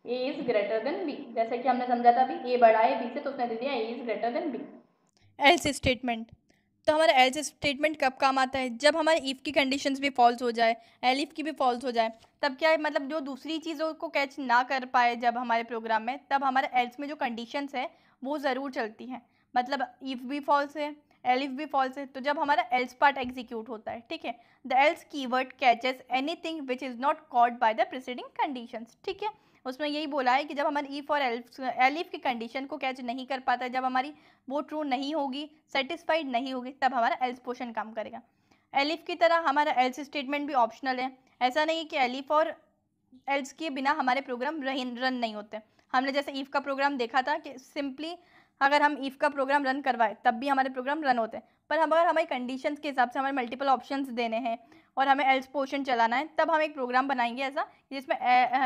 a is greater than b, जैसे कि हमने समझा था अभी, ए बड़ा है बी से तो उसने दे दिया a is greater than b. Else statement, तो हमारा एल्स स्टेटमेंट कब काम आता है, जब हमारे इफ़ की कंडीशंस भी फॉल्स हो जाए, एलिफ की भी फॉल्स हो जाए, तब क्या है, मतलब जो दूसरी चीज़ों को कैच ना कर पाए जब हमारे प्रोग्राम में, तब हमारे एल्स में जो कंडीशंस है वो ज़रूर चलती हैं। मतलब इफ़ भी फॉल्स है, एलिफ भी फॉल्स है, तो जब हमारा एल्स पार्ट एग्जीक्यूट होता है, ठीक है, the L's keyword catches anything which is not called by the preceding conditions, ठीक है। उसमें यही बोला है कि जब हमारी इफ और एलिफ की कंडीशन को कैच नहीं कर पाता है, जब हमारी वो ट्रू नहीं होगी, सेटिस्फाइड नहीं होगी, तब हमारा एल्स पोर्शन काम करेगा। एलिफ की तरह हमारा एल्स स्टेटमेंट भी ऑप्शनल है, ऐसा नहीं कि एलिफ और एल्स के बिना हमारे प्रोग्राम रन नहीं होते। हमने जैसे इफ़ का प्रोग्राम देखा था कि सिंपली अगर हम इफ़ का प्रोग्राम रन करवाए तब भी हमारे प्रोग्राम रन होते हैं, पर हम अगर हमारी कंडीशंस के हिसाब से हमारे मल्टीपल ऑप्शंस देने हैं और हमें एल्स पोर्शन चलाना है, तब हम एक प्रोग्राम बनाएंगे ऐसा जिसमें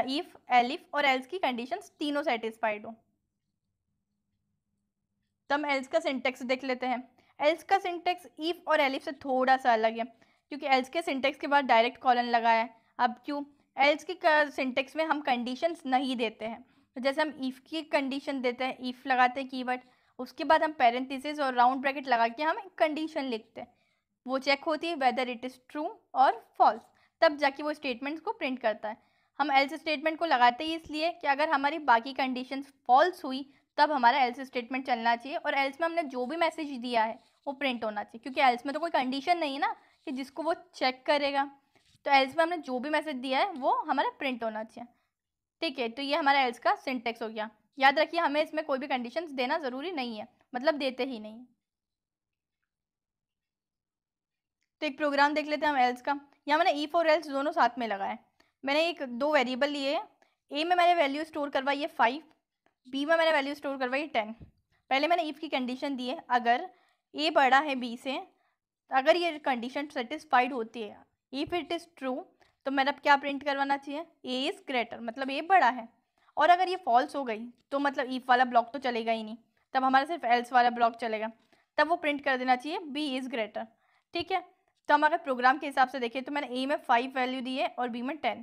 इफ़, एलिफ और एल्स की कंडीशंस तीनों सेटिस्फाइड हो। तो हम एल्स का सिंटेक्स देख लेते हैं। एल्स का सिंटेक्स इफ़ और एलिफ से थोड़ा सा अलग है, क्योंकि एल्स के सिंटेक्स के बाद डायरेक्ट कॉलन लगा है। अब क्यों? एल्स की सिंटेक्स में हम कंडीशंस नहीं देते हैं, तो जैसे हम इफ़ की कंडीशन देते हैं, इफ़ लगाते हैं कीवर्ड, उसके बाद हम पैरेंथेसिस और राउंड ब्रैकेट लगा के हम एक कंडीशन लिखते हैं, वो चेक होती है वेदर इट इज़ ट्रू और फॉल्स, तब जाके वो स्टेटमेंट्स को प्रिंट करता है। हम एल्स स्टेटमेंट को लगाते ही इसलिए कि अगर हमारी बाकी कंडीशंस फॉल्स हुई तब हमारा एल्स स्टेटमेंट चलना चाहिए, और एल्स में हमने जो भी मैसेज दिया है वो प्रिंट होना चाहिए, क्योंकि एल्स में तो कोई कंडीशन नहीं है ना कि जिसको वो चेक करेगा। तो एल्स में हमने जो भी मैसेज दिया है वो हमारा प्रिंट होना चाहिए, ठीक है। तो ये हमारा एल्स का सिंटेक्स हो गया। याद रखिए हमें इसमें कोई भी कंडीशंस देना ज़रूरी नहीं है, मतलब देते ही नहीं। तो एक प्रोग्राम देख लेते हैं हम एल्स का। यहाँ मैंने इफ और एल्स दोनों साथ में लगाए। मैंने एक दो वेरिएबल लिए हैं, ए में मैंने वैल्यू स्टोर करवाई है 5, बी में मैंने वैल्यू स्टोर करवाई 10। पहले मैंने इफ़ की कंडीशन दी है, अगर ए बड़ा है बी से, अगर ये कंडीशन सेटिस्फाइड होती है, इफ़ इट इज़ ट्रू, तो मेरा क्या प्रिंट करवाना चाहिए, ए इज़ ग्रेटर, मतलब ए बड़ा है। और अगर ये फॉल्स हो गई तो मतलब इफ़ वाला ब्लॉक तो चलेगा ही नहीं, तब हमारा सिर्फ एल्स वाला ब्लॉक चलेगा, तब वो प्रिंट कर देना चाहिए बी इज़ ग्रेटर, ठीक है। तो हम अगर प्रोग्राम के हिसाब से देखें तो मैंने ए में 5 वैल्यू दी है और बी में 10।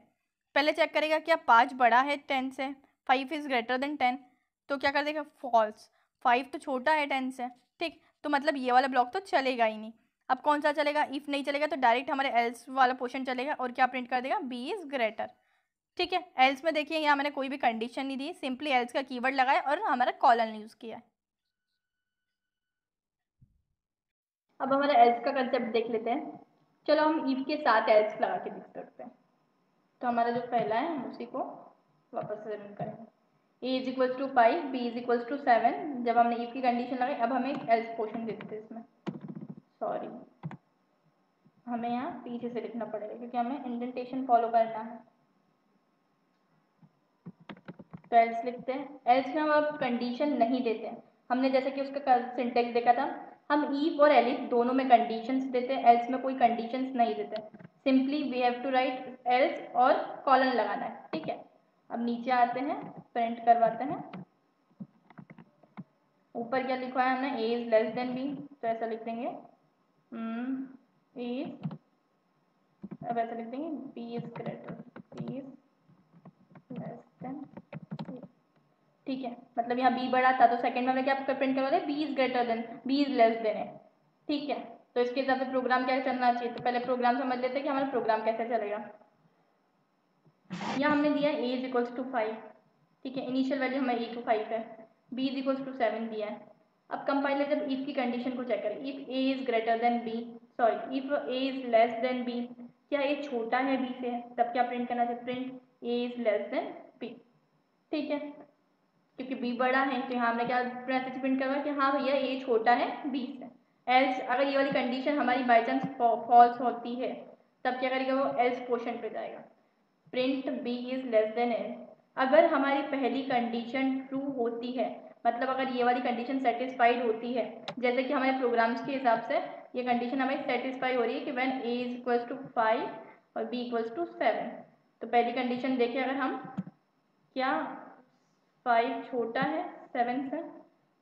पहले चेक करेगा क्या 5 बड़ा है 10 से, 5 इज़ ग्रेटर देन 10, तो क्या कर देगा, फॉल्स, 5 तो छोटा है 10 से, ठीक, तो मतलब ये वाला ब्लॉक तो चलेगा ही नहीं। अब कौन सा चलेगा, इफ़ नहीं चलेगा तो डायरेक्ट हमारे एल्स वाला पोर्शन चलेगा और क्या प्रिंट कर देगा, बी इज़ ग्रेटर, ठीक है। एल्स में देखिए यहाँ मैंने कोई भी कंडीशन नहीं दी, सिंपली एल्स का कीवर्ड लगाया और हमारा कॉलन यूज़ किया है। अब हमारा एल्स का कंसेप्ट देख लेते हैं। चलो हम इफ के साथ एल्स लगा के देख सकते हैं। तो हमारा जो पहला है हम उसी को वापस से रन करेंगे। A is equals to 5, b is equals to 7। जब हमने इफ की कंडीशन लगाई, अब हमें एक एल्स पोर्शन दे देते हैं इसमें, सॉरी हमें यहाँ पीछे से लिखना पड़ेगा क्योंकि हमें इंडेंटेशन फॉलो करना है। तो एल्स लिखते हैं। एल्स में हम अब कंडीशन नहीं देते हैं, हमने जैसे कि उसका सिंटेक्स देखा था, हम इफ और एलिफ दोनों में कंडीशंस देते हैं, एल्स में कोई कंडीशंस नहीं देते, simply we have to write else और कॉलन लगाना है, ठीक है। अब नीचे आते हैं, प्रिंट करवाते हैं। ऊपर क्या लिखा है हमने, a is less than b, तो ऐसा लिख देंगे ए, अब ऐसा लिख देंगे b is greater, b is less than, ठीक है। मतलब यहाँ बी बड़ा था तो सेकंड में हमने क्या प्रिंट करवा दिया, b is greater than, b is less than है, ठीक है। तो इसके हिसाब से प्रोग्राम क्या चलना चाहिए, तो पहले प्रोग्राम समझ लेते हैं कि हमारा प्रोग्राम कैसे चलेगा। यहाँ हमने दिया ए इज इक्वल्स टू 5, ठीक है, इनिशियल वैल्यू हमारी ए टू 5 है, बी इज इक्वल्स टू 7 दिया है। अब कंपाइलर जब इफ की कंडीशन को चेक करें, if a is greater than b, sorry if a is less than b, क्या ए छोटा है बी से, तब क्या प्रिंट करना चाहिए, print a is less than b, ठीक है, क्योंकि बी बड़ा है तो यहाँ हमने क्या प्रिंट करवा कि हाँ भैया ए छोटा है बी से। एल्स अगर ये वाली कंडीशन हमारी बाई चांस फॉल्स होती है, तब क्या करेगा, वो एल्स पोर्शन पे जाएगा, print b is less than else. अगर हमारी पहली कंडीशन ट्रू होती है, मतलब अगर ये वाली कंडीशन सेटिस्फाइड होती है, जैसे कि हमारे प्रोग्राम्स के हिसाब से ये कंडीशन हमें सेटिस्फाई हो रही है कि when a is equals to 5 और बी इक्वल्स टू 7, तो पहली कंडीशन देखिए अगर हम, क्या 5 छोटा है 7 से,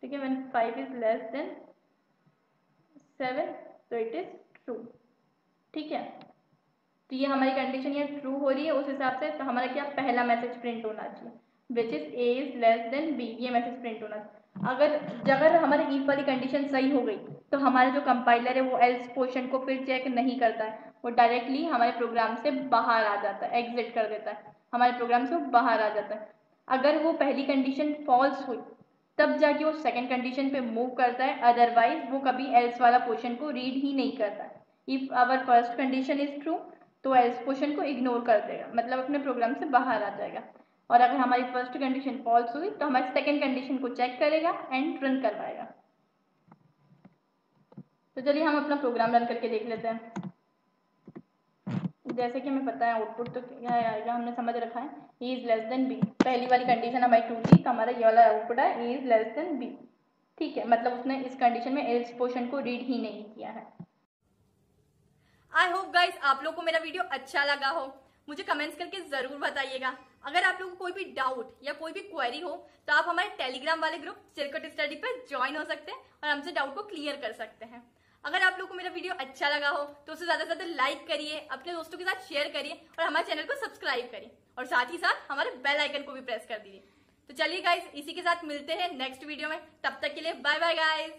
ठीक है, व्हेन 5 इज लेस देन 7 तो इट इज ट्रू, ठीक है। तो ये हमारी कंडीशन ये ट्रू हो रही है, उस हिसाब से तो हमारा क्या पहला मैसेज प्रिंट होना चाहिए, which is a is less than b, ये मैसेज प्रिंट होना चाहिए। अगर हमारी इफ वाली कंडीशन सही हो गई तो हमारा जो कंपाइलर है वो एल्स पोर्शन को फिर चेक नहीं करता है, वो डायरेक्टली हमारे प्रोग्राम से बाहर आ जाता है, एग्जिट कर देता है, हमारे प्रोग्राम से बाहर आ जाता है। अगर वो पहली कंडीशन फॉल्स हुई तब जाके वो सेकंड कंडीशन पे मूव करता है, अदरवाइज वो कभी एल्स वाला पोर्शन को रीड ही नहीं करता है। If our first condition is true तो एल्स पोर्शन को इग्नोर कर देगा, मतलब अपने प्रोग्राम से बाहर आ जाएगा। और अगर हमारी फर्स्ट कंडीशन फॉल्स हुई तो हमारी सेकंड कंडीशन को चेक करेगा एंड रन करवाएगा। तो चलिए हम अपना प्रोग्राम रन करके देख लेते हैं। जैसे कि हमें पता है आउटपुट तो क्या आएगा, हमने समझ रखा है ए इज लेस देन बी। पहली वाली कंडीशन हमारी ट्रू थी तो हमारा ये वाला आउटपुट है ए इज लेस देन बी। ठीक है, मतलब उसने इस कंडीशन में एल्स पोर्शन को रीड ही नहीं किया है। आई होप गाइस आप लोग को मेरा वीडियो अच्छा लगा हो। मुझे कमेंट्स करके जरूर बताइएगा। अगर आप लोगों को कोई भी डाउट या कोई भी क्वेरी हो तो आप हमारे टेलीग्राम वाले ग्रुप चिरकुट स्टडी पर ज्वाइन हो सकते हैं और हमसे डाउट को क्लियर कर सकते हैं। अगर आप लोग को मेरा वीडियो अच्छा लगा हो तो उसे ज्यादा से ज्यादा लाइक करिए, अपने दोस्तों के साथ शेयर करिए और हमारे चैनल को सब्सक्राइब करिए और साथ ही साथ हमारे बेल आइकन को भी प्रेस कर दीजिए। तो चलिए गाइस इसी के साथ मिलते हैं नेक्स्ट वीडियो में, तब तक के लिए बाय बाय गाइस।